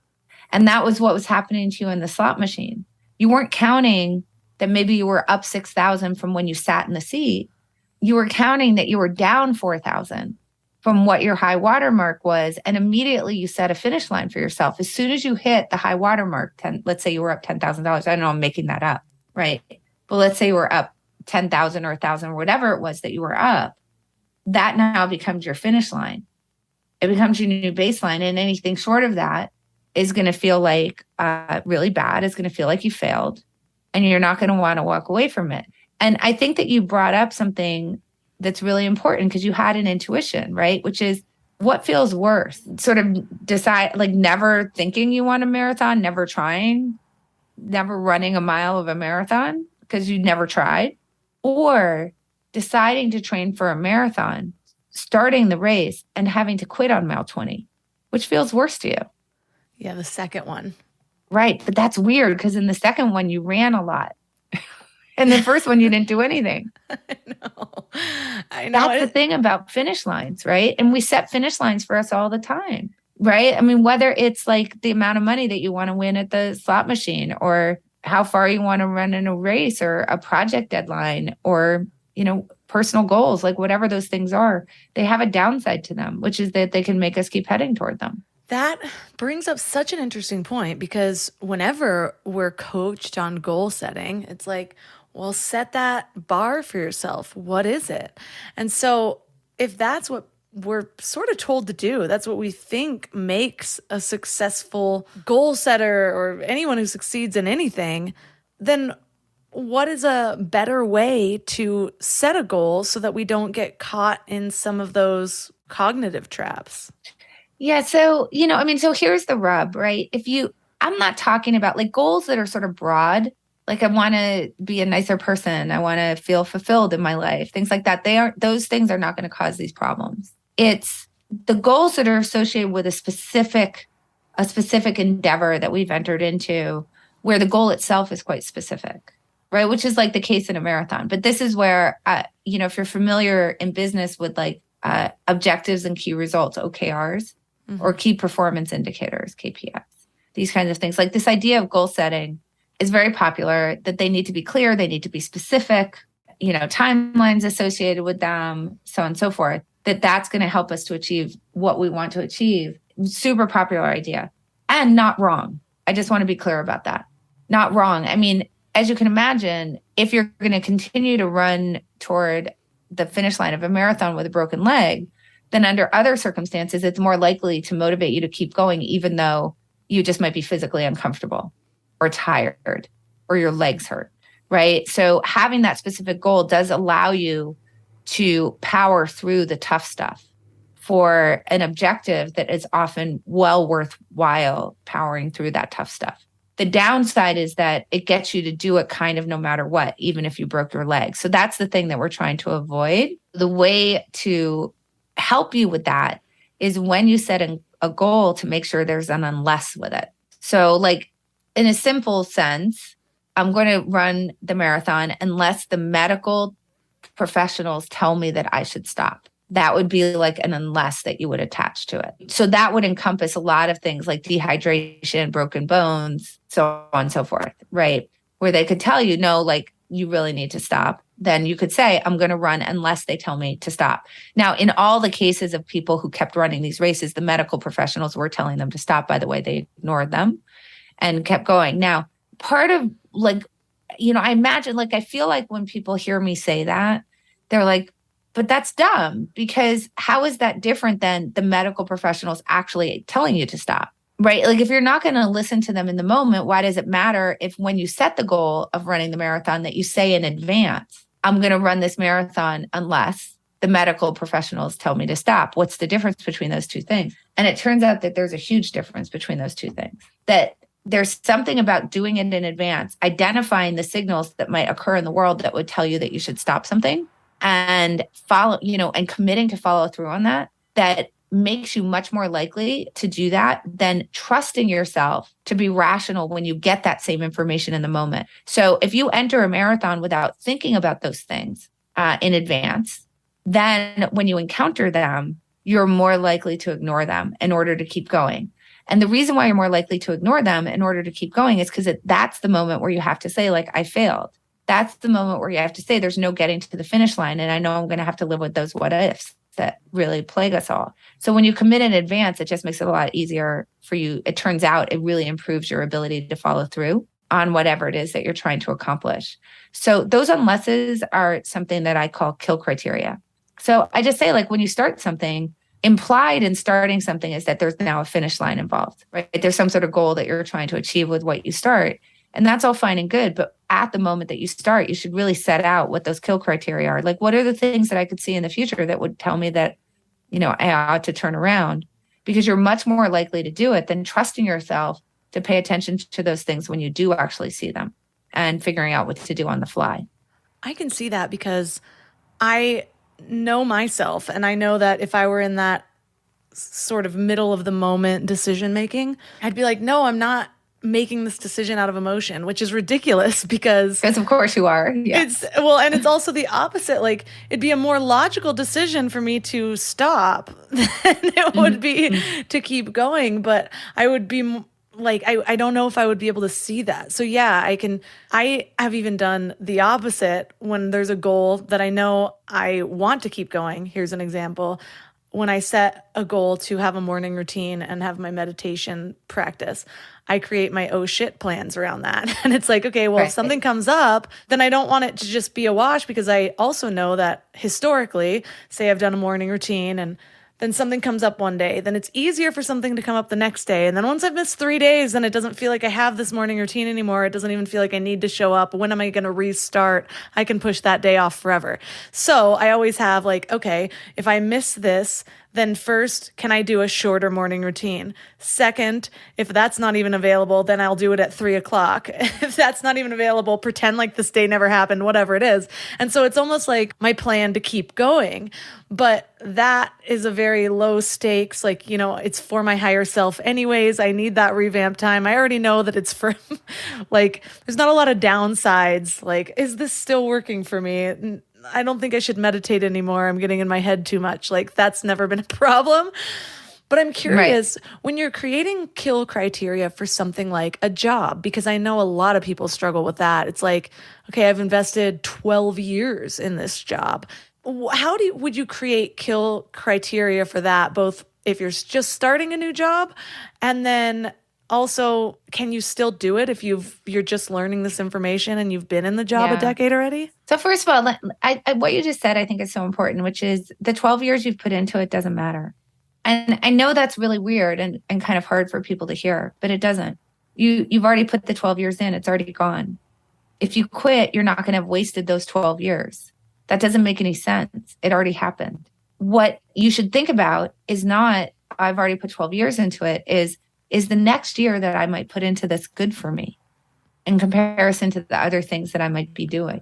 And that was what was happening to you in the slot machine. You weren't counting that maybe you were up 6,000 from when you sat in the seat. You were counting that you were down 4,000 from what your high water mark was. And immediately you set a finish line for yourself. As soon as you hit the high water mark, let's say you were up $10,000. I don't know, I'm making that up, right? But let's say you were up 10,000 or 1,000 or whatever it was that you were up. That now becomes your finish line. It becomes your new baseline. And anything short of that is going to feel like really bad. It's going to feel like you failed. And you're not going to want to walk away from it. And I think that you brought up something that's really important because you had an intuition, right? Which is what feels worse? Sort of decide, like never thinking you want a marathon, never trying, never running a mile of a marathon because you never tried, or deciding to train for a marathon, starting the race and having to quit on mile 20, which feels worse to you? Yeah, the second one. Right. But that's weird because in the second one, you ran a lot. And the first one, you didn't do anything. I know. That's the thing about finish lines, right? And we set finish lines for us all the time, right? I mean, whether it's like the amount of money that you want to win at the slot machine or how far you want to run in a race or a project deadline or, you know, personal goals, like whatever those things are, they have a downside to them, which is that they can make us keep heading toward them. That brings up such an interesting point because whenever we're coached on goal setting, it's like, well, set that bar for yourself. What is it? And so if that's what we're sort of told to do, that's what we think makes a successful goal setter or anyone who succeeds in anything, then what is a better way to set a goal so that we don't get caught in some of those cognitive traps? Yeah. So, you know, I mean, so here's the rub, right? I'm not talking about like goals that are sort of broad. Like I want to be a nicer person. I want to feel fulfilled in my life. Things like that. Those things are not going to cause these problems. It's the goals that are associated with a specific endeavor that we've entered into where the goal itself is quite specific, right? Which is like the case in a marathon. But this is where, if you're familiar in business with like objectives and key results, OKRs, or key performance indicators, KPIs, these kinds of things. Like this idea of goal setting is very popular, that they need to be clear, they need to be specific, timelines associated with them, so on and so forth, that's going to help us to achieve what we want to achieve. Super popular idea and not wrong. I just want to be clear about that. Not wrong. I mean, as you can imagine, if you're going to continue to run toward the finish line of a marathon with a broken leg, then under other circumstances, it's more likely to motivate you to keep going, even though you just might be physically uncomfortable or tired or your legs hurt, right? So having that specific goal does allow you to power through the tough stuff for an objective that is often well worthwhile powering through that tough stuff. The downside is that it gets you to do it kind of no matter what, even if you broke your leg. So that's the thing that we're trying to avoid. The way to help you with that is when you set a goal to make sure there's an unless with it. So like in a simple sense, I'm going to run the marathon unless the medical professionals tell me that I should stop. That would be like an unless that you would attach to it. So that would encompass a lot of things like dehydration, broken bones, so on and so forth, right? Where they could tell you, no, like you really need to stop. Then you could say, I'm going to run unless they tell me to stop. Now, in all the cases of people who kept running these races, the medical professionals were telling them to stop. By the way, they ignored them and kept going. Now, part of like, I imagine, like, I feel like when people hear me say that, they're like, but that's dumb, because how is that different than the medical professionals actually telling you to stop, right? Like if you're not going to listen to them in the moment, why does it matter if when you set the goal of running the marathon that you say in advance, I'm going to run this marathon unless the medical professionals tell me to stop? What's the difference between those two things? And it turns out that there's a huge difference between those two things, that there's something about doing it in advance, identifying the signals that might occur in the world that would tell you that you should stop something, and follow, and committing to follow through on that makes you much more likely to do that than trusting yourself to be rational when you get that same information in the moment. So if you enter a marathon without thinking about those things in advance, then when you encounter them, you're more likely to ignore them in order to keep going. And the reason why you're more likely to ignore them in order to keep going is because that's the moment where you have to say, like, I failed. That's the moment where you have to say there's no getting to the finish line. And I know I'm going to have to live with those what ifs that really plague us all. So when you commit in advance, it just makes it a lot easier for you. It turns out it really improves your ability to follow through on whatever it is that you're trying to accomplish. So those unlesses are something that I call kill criteria. So I just say, like, when you start something, implied in starting something is that there's now a finish line involved, right? There's some sort of goal that you're trying to achieve with what you start. And that's all fine and good. But at the moment that you start, you should really set out what those kill criteria are. Like, what are the things that I could see in the future that would tell me that, I ought to turn around? Because you're much more likely to do it than trusting yourself to pay attention to those things when you do actually see them and figuring out what to do on the fly. I can see that because I know myself, and I know that if I were in that sort of middle of the moment decision making, I'd be like, no, I'm not making this decision out of emotion, which is ridiculous because of course you are. Yeah. And it's also the opposite. Like, it'd be a more logical decision for me to stop than it would be to keep going. But I would be like, I don't know if I would be able to see that. So yeah, I have even done the opposite when there's a goal that I know I want to keep going. Here's an example. When I set a goal to have a morning routine and have my meditation practice, I create my oh shit plans around that. And it's like, okay, well, if something comes up, then I don't want it to just be a wash, because I also know that historically, say I've done a morning routine and then something comes up one day, then it's easier for something to come up the next day. And then once I've missed 3 days, then it doesn't feel like I have this morning routine anymore. It doesn't even feel like I need to show up. When am I going to restart? I can push that day off forever. So I always have like, okay, if I miss this, then first, can I do a shorter morning routine? Second, if that's not even available, then I'll do it at 3:00. If that's not even available, pretend like this day never happened, whatever it is. And so it's almost like my plan to keep going. But that is a very low stakes, like, it's for my higher self anyways. I need that revamp time. I already know that it's for, like, there's not a lot of downsides. Like, is this still working for me? I don't think I should meditate anymore. I'm getting in my head too much. Like, that's never been a problem. But I'm Right. curious, when you're creating kill criteria for something like a job, because I know a lot of people struggle with that. It's like, okay, I've invested 12 years in this job. Would you create kill criteria for that, both if you're just starting a new job, and then also, can you still do it if you're just learning this information and you've been in the job a Yeah. decade already? So first of all, what you just said, I think is so important, which is the 12 years you've put into it doesn't matter. And I know that's really weird and kind of hard for people to hear, but it doesn't. You've already put the 12 years in, it's already gone. If you quit, you're not going to have wasted those 12 years. That doesn't make any sense. It already happened. What you should think about is not, I've already put 12 years into it, is the next year that I might put into this good for me in comparison to the other things that I might be doing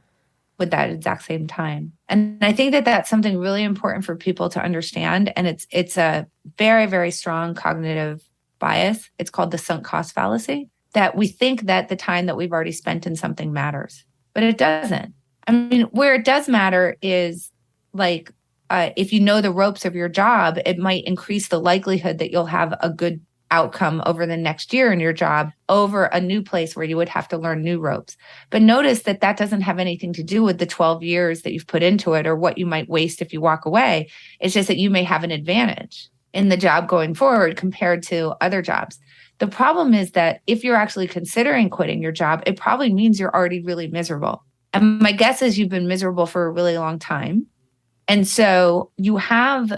with that exact same time. And I think that that's something really important for people to understand. And it's a very, very strong cognitive bias. It's called the sunk cost fallacy, that we think that the time that we've already spent in something matters, but it doesn't. I mean, where it does matter is like, if you know the ropes of your job, it might increase the likelihood that you'll have a good outcome over the next year in your job over a new place where you would have to learn new ropes. But notice that that doesn't have anything to do with the 12 years that you've put into it or what you might waste if you walk away. It's just that you may have an advantage in the job going forward compared to other jobs. The problem is that if you're actually considering quitting your job, it probably means you're already really miserable. And my guess is you've been miserable for a really long time. And so you have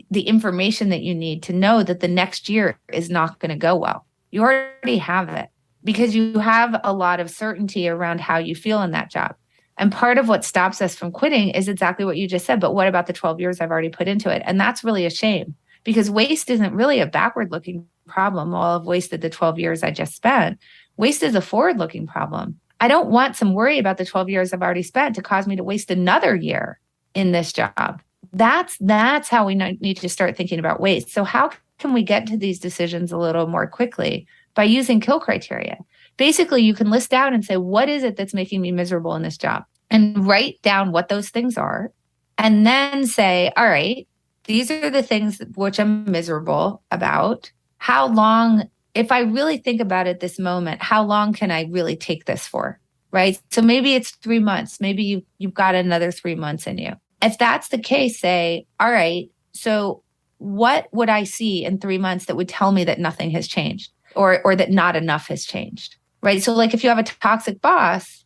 the information that you need to know that the next year is not going to go well. You already have it because you have a lot of certainty around how you feel in that job. And part of what stops us from quitting is exactly what you just said. But what about the 12 years I've already put into it? And that's really a shame because waste isn't really a backward looking problem. Well, I've wasted the 12 years I just spent. Waste is a forward looking problem. I don't want some worry about the 12 years I've already spent to cause me to waste another year in this job. That's how we need to start thinking about waste. So how can we get to these decisions a little more quickly? By using kill criteria. Basically, you can list out and say, what is it that's making me miserable in this job? And write down what those things are. And then say, all right, these are the things which I'm miserable about. How long, if I really think about it this moment, how long can I really take this for? Right? So maybe it's 3 months. Maybe you've got another 3 months in you. If that's the case, say, all right, so what would I see in 3 months that would tell me that nothing has changed or that not enough has changed, right? So like if you have a toxic boss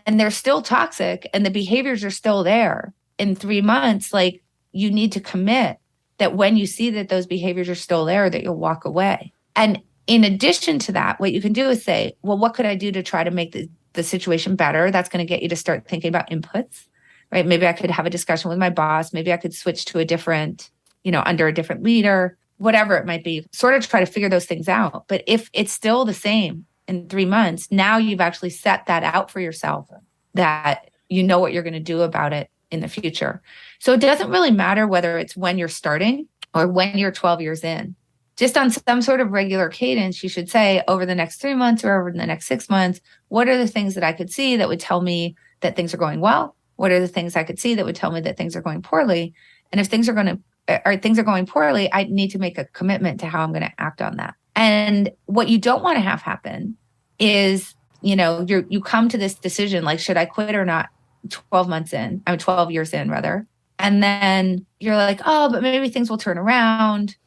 and they're still toxic and the behaviors are still there in 3 months, like you need to commit that when you see that those behaviors are still there, that you'll walk away. And in addition to that, what you can do is say, well, what could I do to try to make the situation better? That's going to get you to start thinking about inputs. Right? Maybe I could have a discussion with my boss. Maybe I could switch to a different, under a different leader, whatever it might be, sort of try to figure those things out. But if it's still the same in 3 months, now you've actually set that out for yourself that you know what you're going to do about it in the future. So it doesn't really matter whether it's when you're starting or when you're 12 years in. Just on some sort of regular cadence, you should say over the next 3 months or over the next 6 months, what are the things that I could see that would tell me that things are going well? What are the things I could see that would tell me that things are going poorly? And if things are going poorly, I need to make a commitment to how I'm going to act on that. And what you don't want to have happen is, you come to this decision, like, should I quit or not? 12 years in rather. And then you're like, oh, but maybe things will turn around,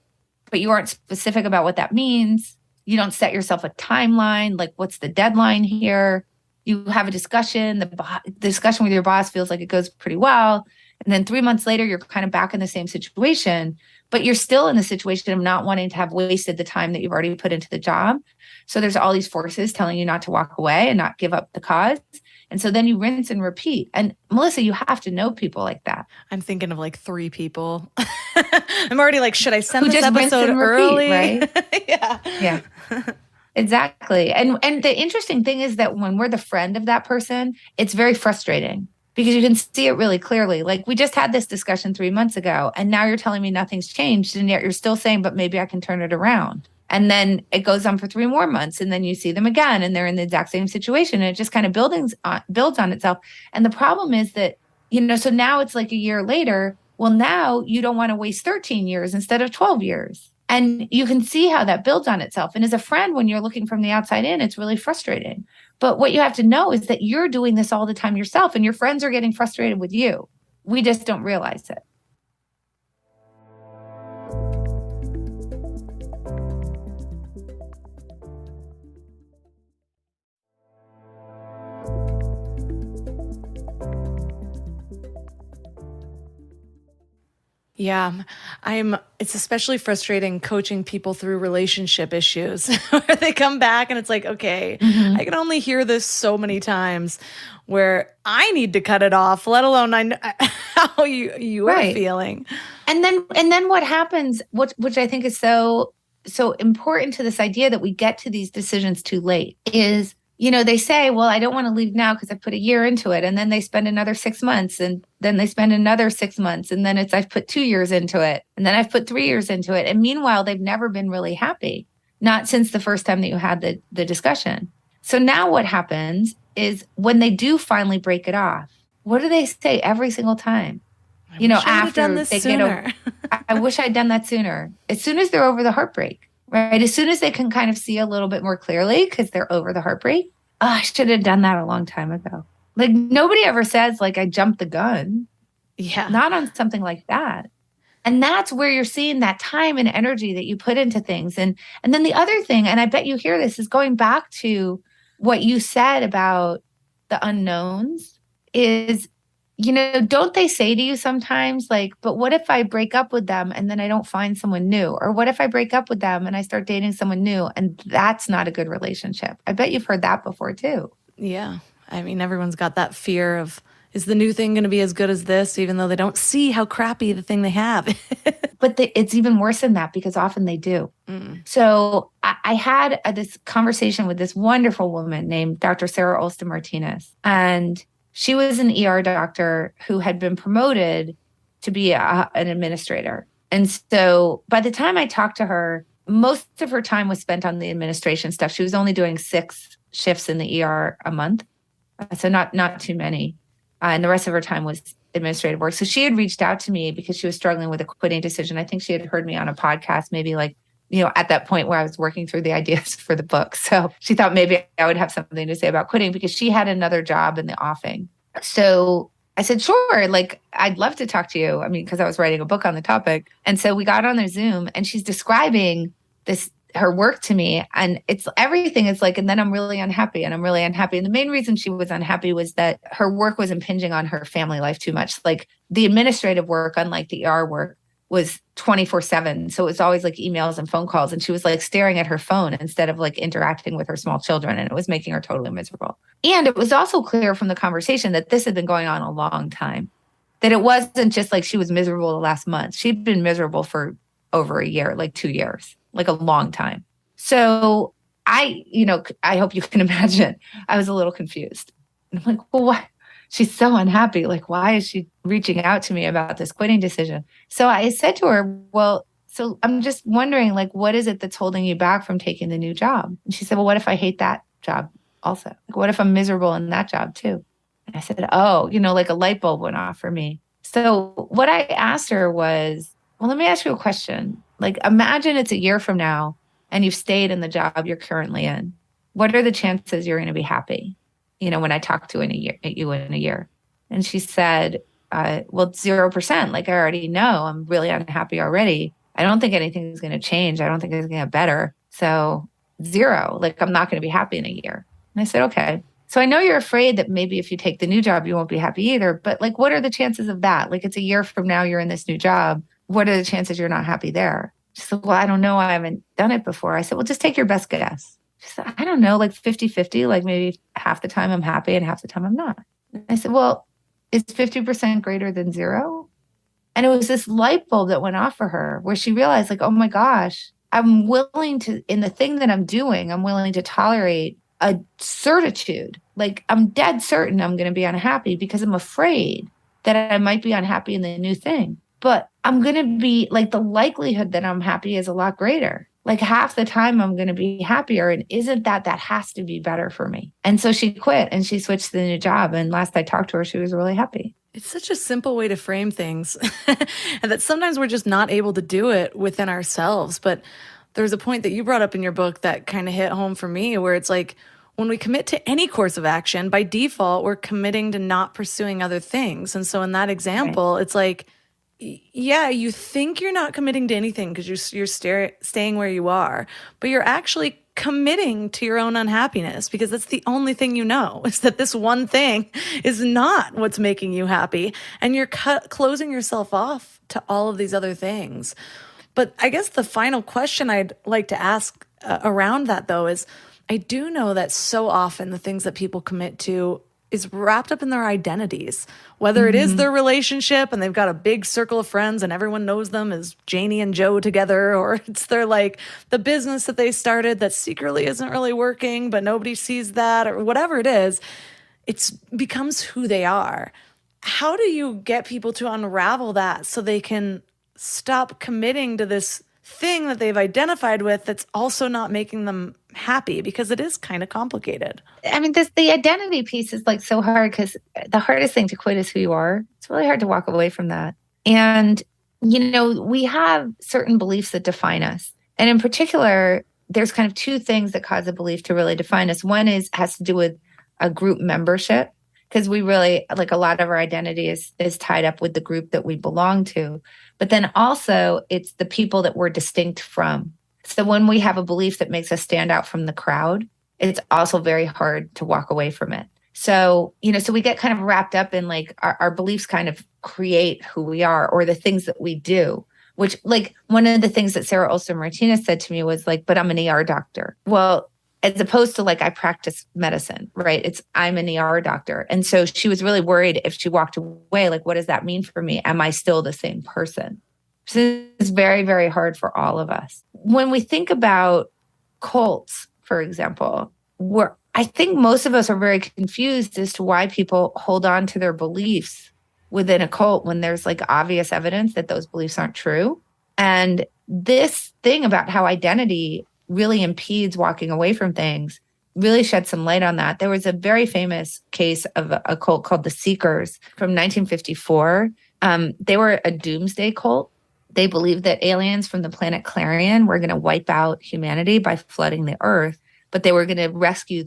but you aren't specific about what that means. You don't set yourself a timeline. Like, what's the deadline here? You have a discussion, the discussion with your boss feels like it goes pretty well. And then 3 months later, you're kind of back in the same situation, but you're still in the situation of not wanting to have wasted the time that you've already put into the job. So there's all these forces telling you not to walk away and not give up the cause. And so then you rinse and repeat. And Melissa, you have to know people like that. I'm thinking of like 3 people. I'm already like, should I send this just episode early? Right? Yeah. Exactly. And the interesting thing is that when we're the friend of that person, it's very frustrating because you can see it really clearly. Like, we just had this discussion 3 months ago, and now you're telling me nothing's changed, and yet you're still saying, but maybe I can turn it around. And then it goes on for 3 more months, and then you see them again, and they're in the exact same situation, and it just kind of builds on itself. And the problem is that, so now it's like a year later. Well, now you don't want to waste 13 years instead of 12 years. And you can see how that builds on itself. And as a friend, when you're looking from the outside in, it's really frustrating. But what you have to know is that you're doing this all the time yourself, and your friends are getting frustrated with you. We just don't realize it. Yeah, it's especially frustrating coaching people through relationship issues where they come back and it's like, okay, I can only hear this so many times where I need to cut it off, let alone I know how you are feeling. And then what happens, which I think is so important to this idea that we get to these decisions too late is, they say, well, I don't want to leave now because I put a year into it. And then they spend another 6 months, and then they spend another 6 months. And then I've put 2 years into it. And then I've put 3 years into it. And meanwhile, they've never been really happy, not since the first time that you had the discussion. So now what happens is when they do finally break it off, what do they say every single time? After they get over, I wish I'd done that sooner. As soon as they're over the heartbreak, right? As soon as they can kind of see a little bit more clearly because they're over the heartbreak. Oh, I should have done that a long time ago. Like nobody ever says like I jumped the gun. Yeah. Not on something like that. And that's where you're seeing that time and energy that you put into things. And then the other thing, and I bet you hear this, is going back to what you said about the unknowns is, don't they say to you sometimes like, but what if I break up with them and then I don't find someone new? Or what if I break up with them and I start dating someone new and that's not a good relationship? I bet you've heard that before too. Yeah. I mean, everyone's got that fear of, is the new thing going to be as good as this, even though they don't see how crappy the thing they have. But it's even worse than that because often they do. So I had this conversation with this wonderful woman named Dr. Sarah Olsten Martinez. And she was an ER doctor who had been promoted to be an administrator. And so by the time I talked to her, most of her time was spent on the administration stuff. She was only doing 6 shifts in the ER a month. So not too many. And the rest of her time was administrative work. So she had reached out to me because she was struggling with a quitting decision. I think she had heard me on a podcast, maybe like, at that point where I was working through the ideas for the book. So she thought maybe I would have something to say about quitting because she had another job in the offing. So I said, sure, like, I'd love to talk to you. I mean, because I was writing a book on the topic. And so we got on the Zoom and she's describing her work to me. And it's everything is like, and then I'm really unhappy and I'm really unhappy. And the main reason she was unhappy was that her work was impinging on her family life too much. Like the administrative work, unlike the ER work, was 24/7. So it's always like emails and phone calls. And she was like staring at her phone instead of like interacting with her small children. And it was making her totally miserable. And it was also clear from the conversation that this had been going on a long time, that it wasn't just like she was miserable the last month. She'd been miserable for over a year, like 2 years, like a long time. So I hope you can imagine, I was a little confused. And I'm like, well, what? She's so unhappy. Like, why is she reaching out to me about this quitting decision? So I said to her, well, so I'm just wondering, like, what is it that's holding you back from taking the new job? And she said, well, what if I hate that job also? Like, what if I'm miserable in that job too? And I said, oh, like a light bulb went off for me. So what I asked her was, well, let me ask you a question. Like, imagine it's a year from now and you've stayed in the job you're currently in. What are the chances you're going to be happy? When I talk to you in a year. And she said, well, 0%. Like, I already know I'm really unhappy already. I don't think anything's going to change. I don't think it's going to get better. So 0, like, I'm not going to be happy in a year. And I said, okay. So I know you're afraid that maybe if you take the new job, you won't be happy either. But like, what are the chances of that? Like, it's a year from now, you're in this new job. What are the chances you're not happy there? She said, well, I don't know. I haven't done it before. I said, well, just take your best guess. She said, I don't know, like 50-50, like maybe half the time I'm happy and half the time I'm not. And I said, well, is 50% greater than 0? And it was this light bulb that went off for her where she realized like, oh my gosh, I'm willing to, in the thing that I'm doing, I'm willing to tolerate a certitude. Like I'm dead certain I'm going to be unhappy because I'm afraid that I might be unhappy in the new thing. But I'm going to be like, the likelihood that I'm happy is a lot greater. Like half the time I'm going to be happier. And isn't that has to be better for me? And so she quit and she switched to the new job. And last I talked to her, she was really happy. It's such a simple way to frame things, and that sometimes we're just not able to do it within ourselves. But there's a point that you brought up in your book that kind of hit home for me, where it's like when we commit to any course of action, by default, we're committing to not pursuing other things. And so in that Right. example, it's like, yeah, you think you're not committing to anything because you're staying where you are, but you're actually committing to your own unhappiness because that's the only thing you know is that this one thing is not what's making you happy, and you're closing yourself off to all of these other things. But I guess the final question I'd like to ask around that, though, is I do know that so often the things that people commit to is wrapped up in their identities, whether it is Mhm. their relationship and they've got a big circle of friends and everyone knows them as Janie and Joe together, or it's their like the business that they started that secretly isn't really working, but nobody sees that, or whatever it is, it's becomes who they are. How do you get people to unravel that so they can stop committing to this thing that they've identified with that's also not making them happy? Because it is kind of complicated. I mean, the identity piece is like so hard because the hardest thing to quit is who you are. It's really hard to walk away from that. And, we have certain beliefs that define us. And in particular, there's kind of two things that cause a belief to really define us. One has to do with a group membership, because we really, like, a lot of our identity is tied up with the group that we belong to. But then also it's the people that we're distinct from. So when we have a belief that makes us stand out from the crowd, it's also very hard to walk away from it. So, so we get kind of wrapped up in like our beliefs kind of create who we are, or the things that we do, which, like, one of the things that Sarah Olson Martinez said to me was like, but I'm an ER doctor. Well, as opposed to like, I practice medicine, right? I'm an ER doctor. And so she was really worried if she walked away, like, what does that mean for me? Am I still the same person? So it's very, very hard for all of us. When we think about cults, for example, I think most of us are very confused as to why people hold on to their beliefs within a cult when there's like obvious evidence that those beliefs aren't true. And this thing about how identity really impedes walking away from things really shed some light on that. There was a very famous case of a cult called the Seekers from 1954. They were a doomsday cult. They believed that aliens from the planet Clarion were going to wipe out humanity by flooding the earth, but they were going to rescue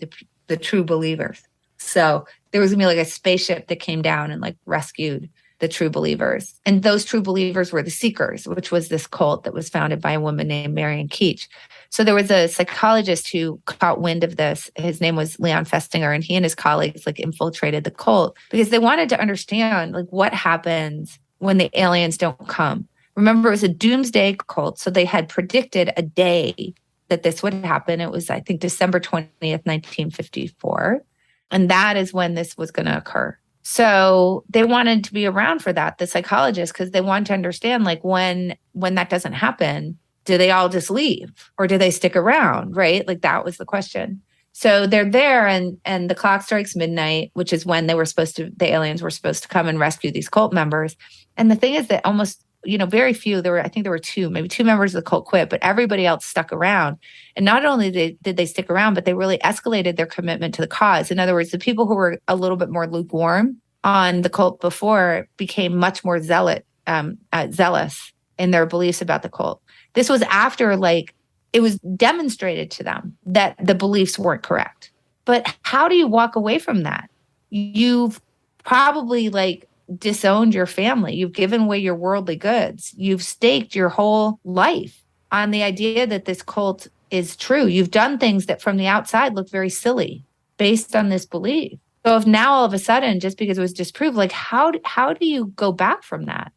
the true believers. So there was going to be like a spaceship that came down and like rescued the true believers. And those true believers were the Seekers, which was this cult that was founded by a woman named Marion Keech. So there was a psychologist who caught wind of this. His name was Leon Festinger, and he and his colleagues like infiltrated the cult because they wanted to understand like what happens when the aliens don't come. Remember, it was a doomsday cult, so they had predicted a day that this would happen. It was, I think, December 20th, 1954. And that is when this was going to occur. So they wanted to be around for that, the psychologists, because they wanted to understand, like, when that doesn't happen, do they all just leave or do they stick around, right? Like, that was the question. So they're there, and the clock strikes midnight, which is when the aliens were supposed to come and rescue these cult members. And the thing is that almost, very few, I think there were maybe two members of the cult quit, but everybody else stuck around. And not only did they stick around, but they really escalated their commitment to the cause. In other words, the people who were a little bit more lukewarm on the cult before became much more zealous in their beliefs about the cult. This was after, like, it was demonstrated to them that the beliefs weren't correct. But how do you walk away from that? You've probably like disowned your family. You've given away your worldly goods. You've staked your whole life on the idea that this cult is true. You've done things that from the outside look very silly based on this belief. So if now all of a sudden, just because it was disproved, like how do you go back from that?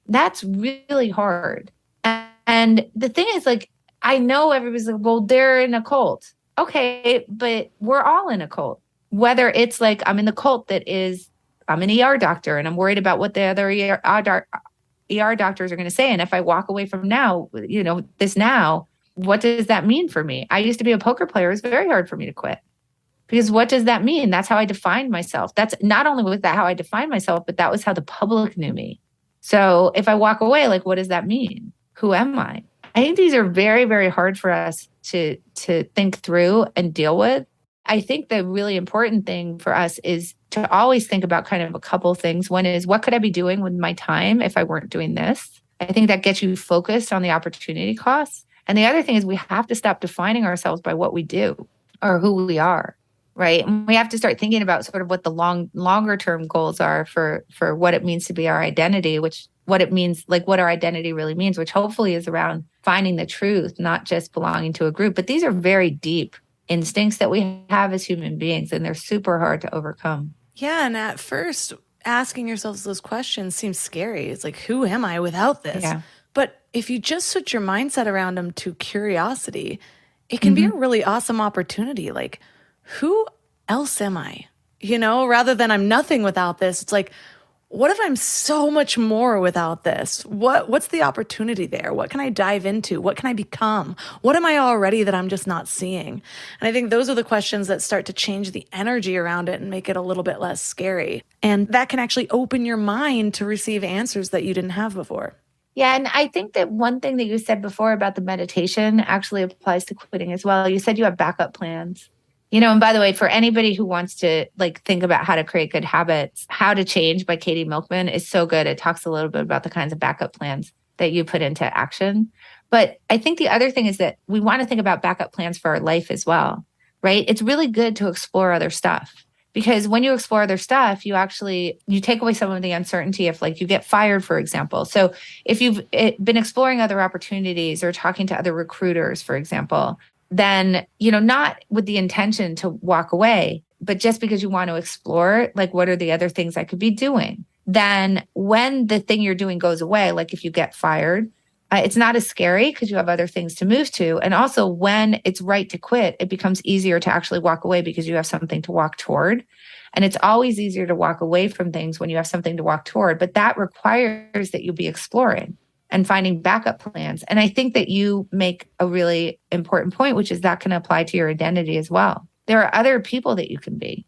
That's really hard. And the thing is, like, I know everybody's like, well, they're in a cult. Okay, but we're all in a cult. Whether it's like I'm in the cult that is, I'm an ER doctor and I'm worried about what the other ER doctors are going to say. And if I walk away from this now, what does that mean for me? I used to be a poker player. It's very hard for me to quit. Because what does that mean? That's how I defined myself. That's not only was that how I defined myself, but that was how the public knew me. So if I walk away, like, what does that mean? Who am I? I think these are very, very hard for us to think through and deal with. I think the really important thing for us is to always think about kind of a couple things. One is, what could I be doing with my time if I weren't doing this? I think that gets you focused on the opportunity costs. And the other thing is we have to stop defining ourselves by what we do or who we are, right? And we have to start thinking about sort of what the longer term goals are for what it means to be our identity, which what it means, like what our identity really means, which hopefully is around finding the truth, not just belonging to a group. But these are very deep instincts that we have as human beings, and they're super hard to overcome. Yeah. And at first, asking yourselves those questions seems scary. It's like, who am I without this? Yeah. But if you just switch your mindset around them to curiosity, it can be a really awesome opportunity. Like, who else am I? You know, rather than I'm nothing without this, it's like, what if I'm so much more without this? What's the opportunity there? What can I dive into? What can I become? What am I already that I'm just not seeing? And I think those are the questions that start to change the energy around it and make it a little bit less scary. And that can actually open your mind to receive answers that you didn't have before. Yeah. And I think that one thing that you said before about the meditation actually applies to quitting as well. You said you have backup plans. You know, and by the way, for anybody who wants to like think about how to create good habits, How to Change by Katie Milkman is so good. It talks a little bit about the kinds of backup plans that you put into action. But I think the other thing is that we want to think about backup plans for our life as well, right? It's really good to explore other stuff, because when you explore other stuff, you take away some of the uncertainty if like you get fired, for example. So if you've been exploring other opportunities or talking to other recruiters, for example, then, you know, not with the intention to walk away, but just because you want to explore, like, what are the other things I could be doing? Then when the thing you're doing goes away, like if you get fired, it's not as scary because you have other things to move to. And also when it's right to quit, it becomes easier to actually walk away because you have something to walk toward. And it's always easier to walk away from things when you have something to walk toward, but that requires that you be exploring and finding backup plans. And I think that you make a really important point, which is that can apply to your identity as well. There are other people that you can be.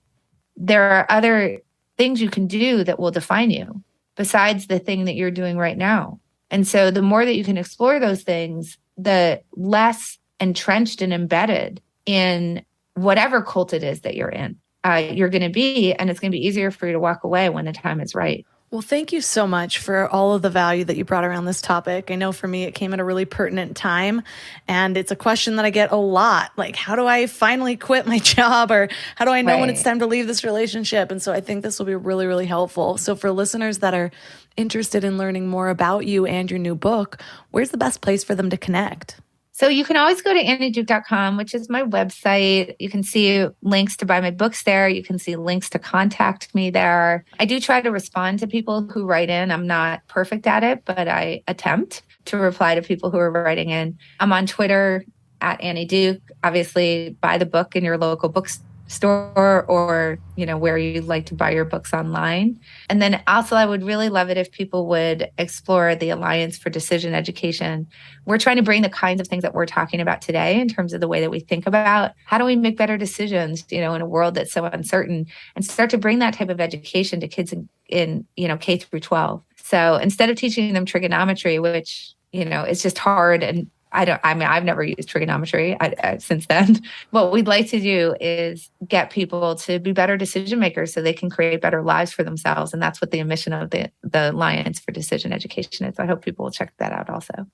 There are other things you can do that will define you besides the thing that you're doing right now. And so the more that you can explore those things, the less entrenched and embedded in whatever cult it is that you're in, you're going to be. And it's going to be easier for you to walk away when the time is right. Well, thank you so much for all of the value that you brought around this topic. I know for me, it came at a really pertinent time, and it's a question that I get a lot. Like, how do I finally quit my job? Or how do I know when it's time to leave this relationship? And so I think this will be really, really helpful. So for listeners that are interested in learning more about you and your new book, where's the best place for them to connect? So you can always go to annieduke.com, which is my website. You can see links to buy my books there. You can see links to contact me there. I do try to respond to people who write in. I'm not perfect at it, but I attempt to reply to people who are writing in. I'm on Twitter at Annie Duke. Obviously, buy the book in your local bookstore or, you know, where you like to buy your books online. And then also, I would really love it if people would explore the Alliance for Decision Education. We're trying to bring the kinds of things that we're talking about today in terms of the way that we think about how do we make better decisions, you know, in a world that's so uncertain, and start to bring that type of education to kids in you know, K through 12. So instead of teaching them trigonometry, which, you know, it's just hard, and I've never used trigonometry since then. What we'd like to do is get people to be better decision makers so they can create better lives for themselves. And that's what the mission of the Alliance for Decision Education is. I hope people will check that out also.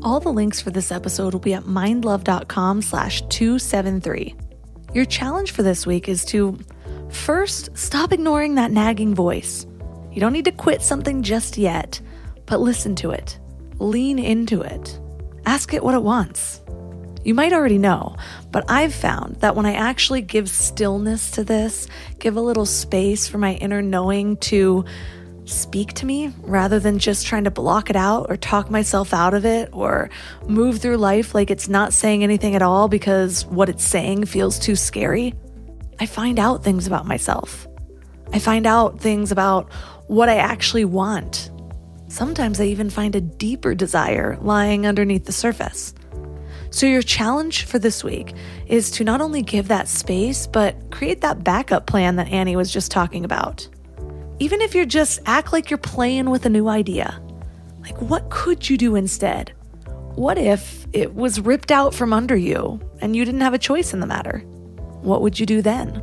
All the links for this episode will be at mindlove.com/273. Your challenge for this week is to first stop ignoring that nagging voice. You don't need to quit something just yet, but listen to it. Lean into it. Ask it what it wants. You might already know, but I've found that when I actually give stillness to this, give a little space for my inner knowing to speak to me rather than just trying to block it out or talk myself out of it or move through life like it's not saying anything at all because what it's saying feels too scary, I find out things about myself. I find out things about what I actually want. Sometimes I even find a deeper desire lying underneath the surface. So your challenge for this week is to not only give that space, but create that backup plan that Annie was just talking about. Even if you're just act like you're playing with a new idea. Like, what could you do instead? What if it was ripped out from under you and you didn't have a choice in the matter? What would you do then?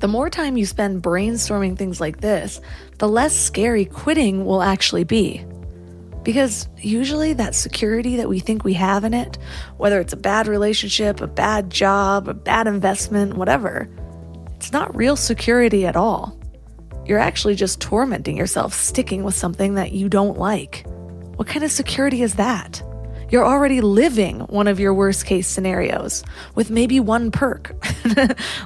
The more time you spend brainstorming things like this, the less scary quitting will actually be. Because usually that security that we think we have in it, whether it's a bad relationship, a bad job, a bad investment, whatever, it's not real security at all. You're actually just tormenting yourself sticking with something that you don't like. What kind of security is that? You're already living one of your worst case scenarios with maybe one perk.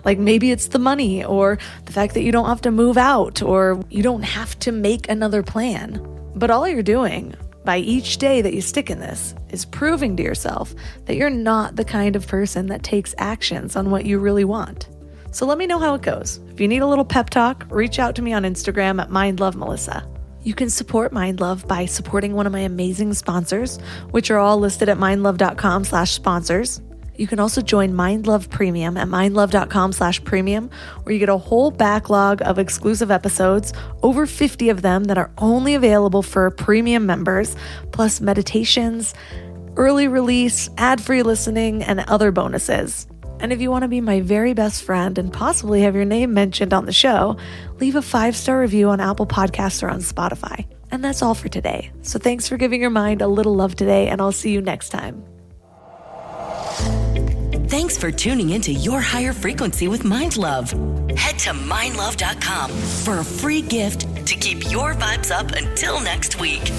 Like maybe it's the money or the fact that you don't have to move out or you don't have to make another plan. But all you're doing by each day that you stick in this is proving to yourself that you're not the kind of person that takes actions on what you really want. So let me know how it goes. If you need a little pep talk, reach out to me on Instagram at MindLoveMelissa. You can support Mind Love by supporting one of my amazing sponsors, which are all listed at mindlove.com/sponsors. You can also join Mind Love Premium at mindlove.com/premium, where you get a whole backlog of exclusive episodes, over 50 of them that are only available for premium members, plus meditations, early release, ad-free listening, and other bonuses. And if you want to be my very best friend and possibly have your name mentioned on the show, leave a 5-star review on Apple Podcasts or on Spotify. And that's all for today. So thanks for giving your mind a little love today, and I'll see you next time. Thanks for tuning into Your Higher Frequency with Mind Love. Head to mindlove.com for a free gift to keep your vibes up until next week.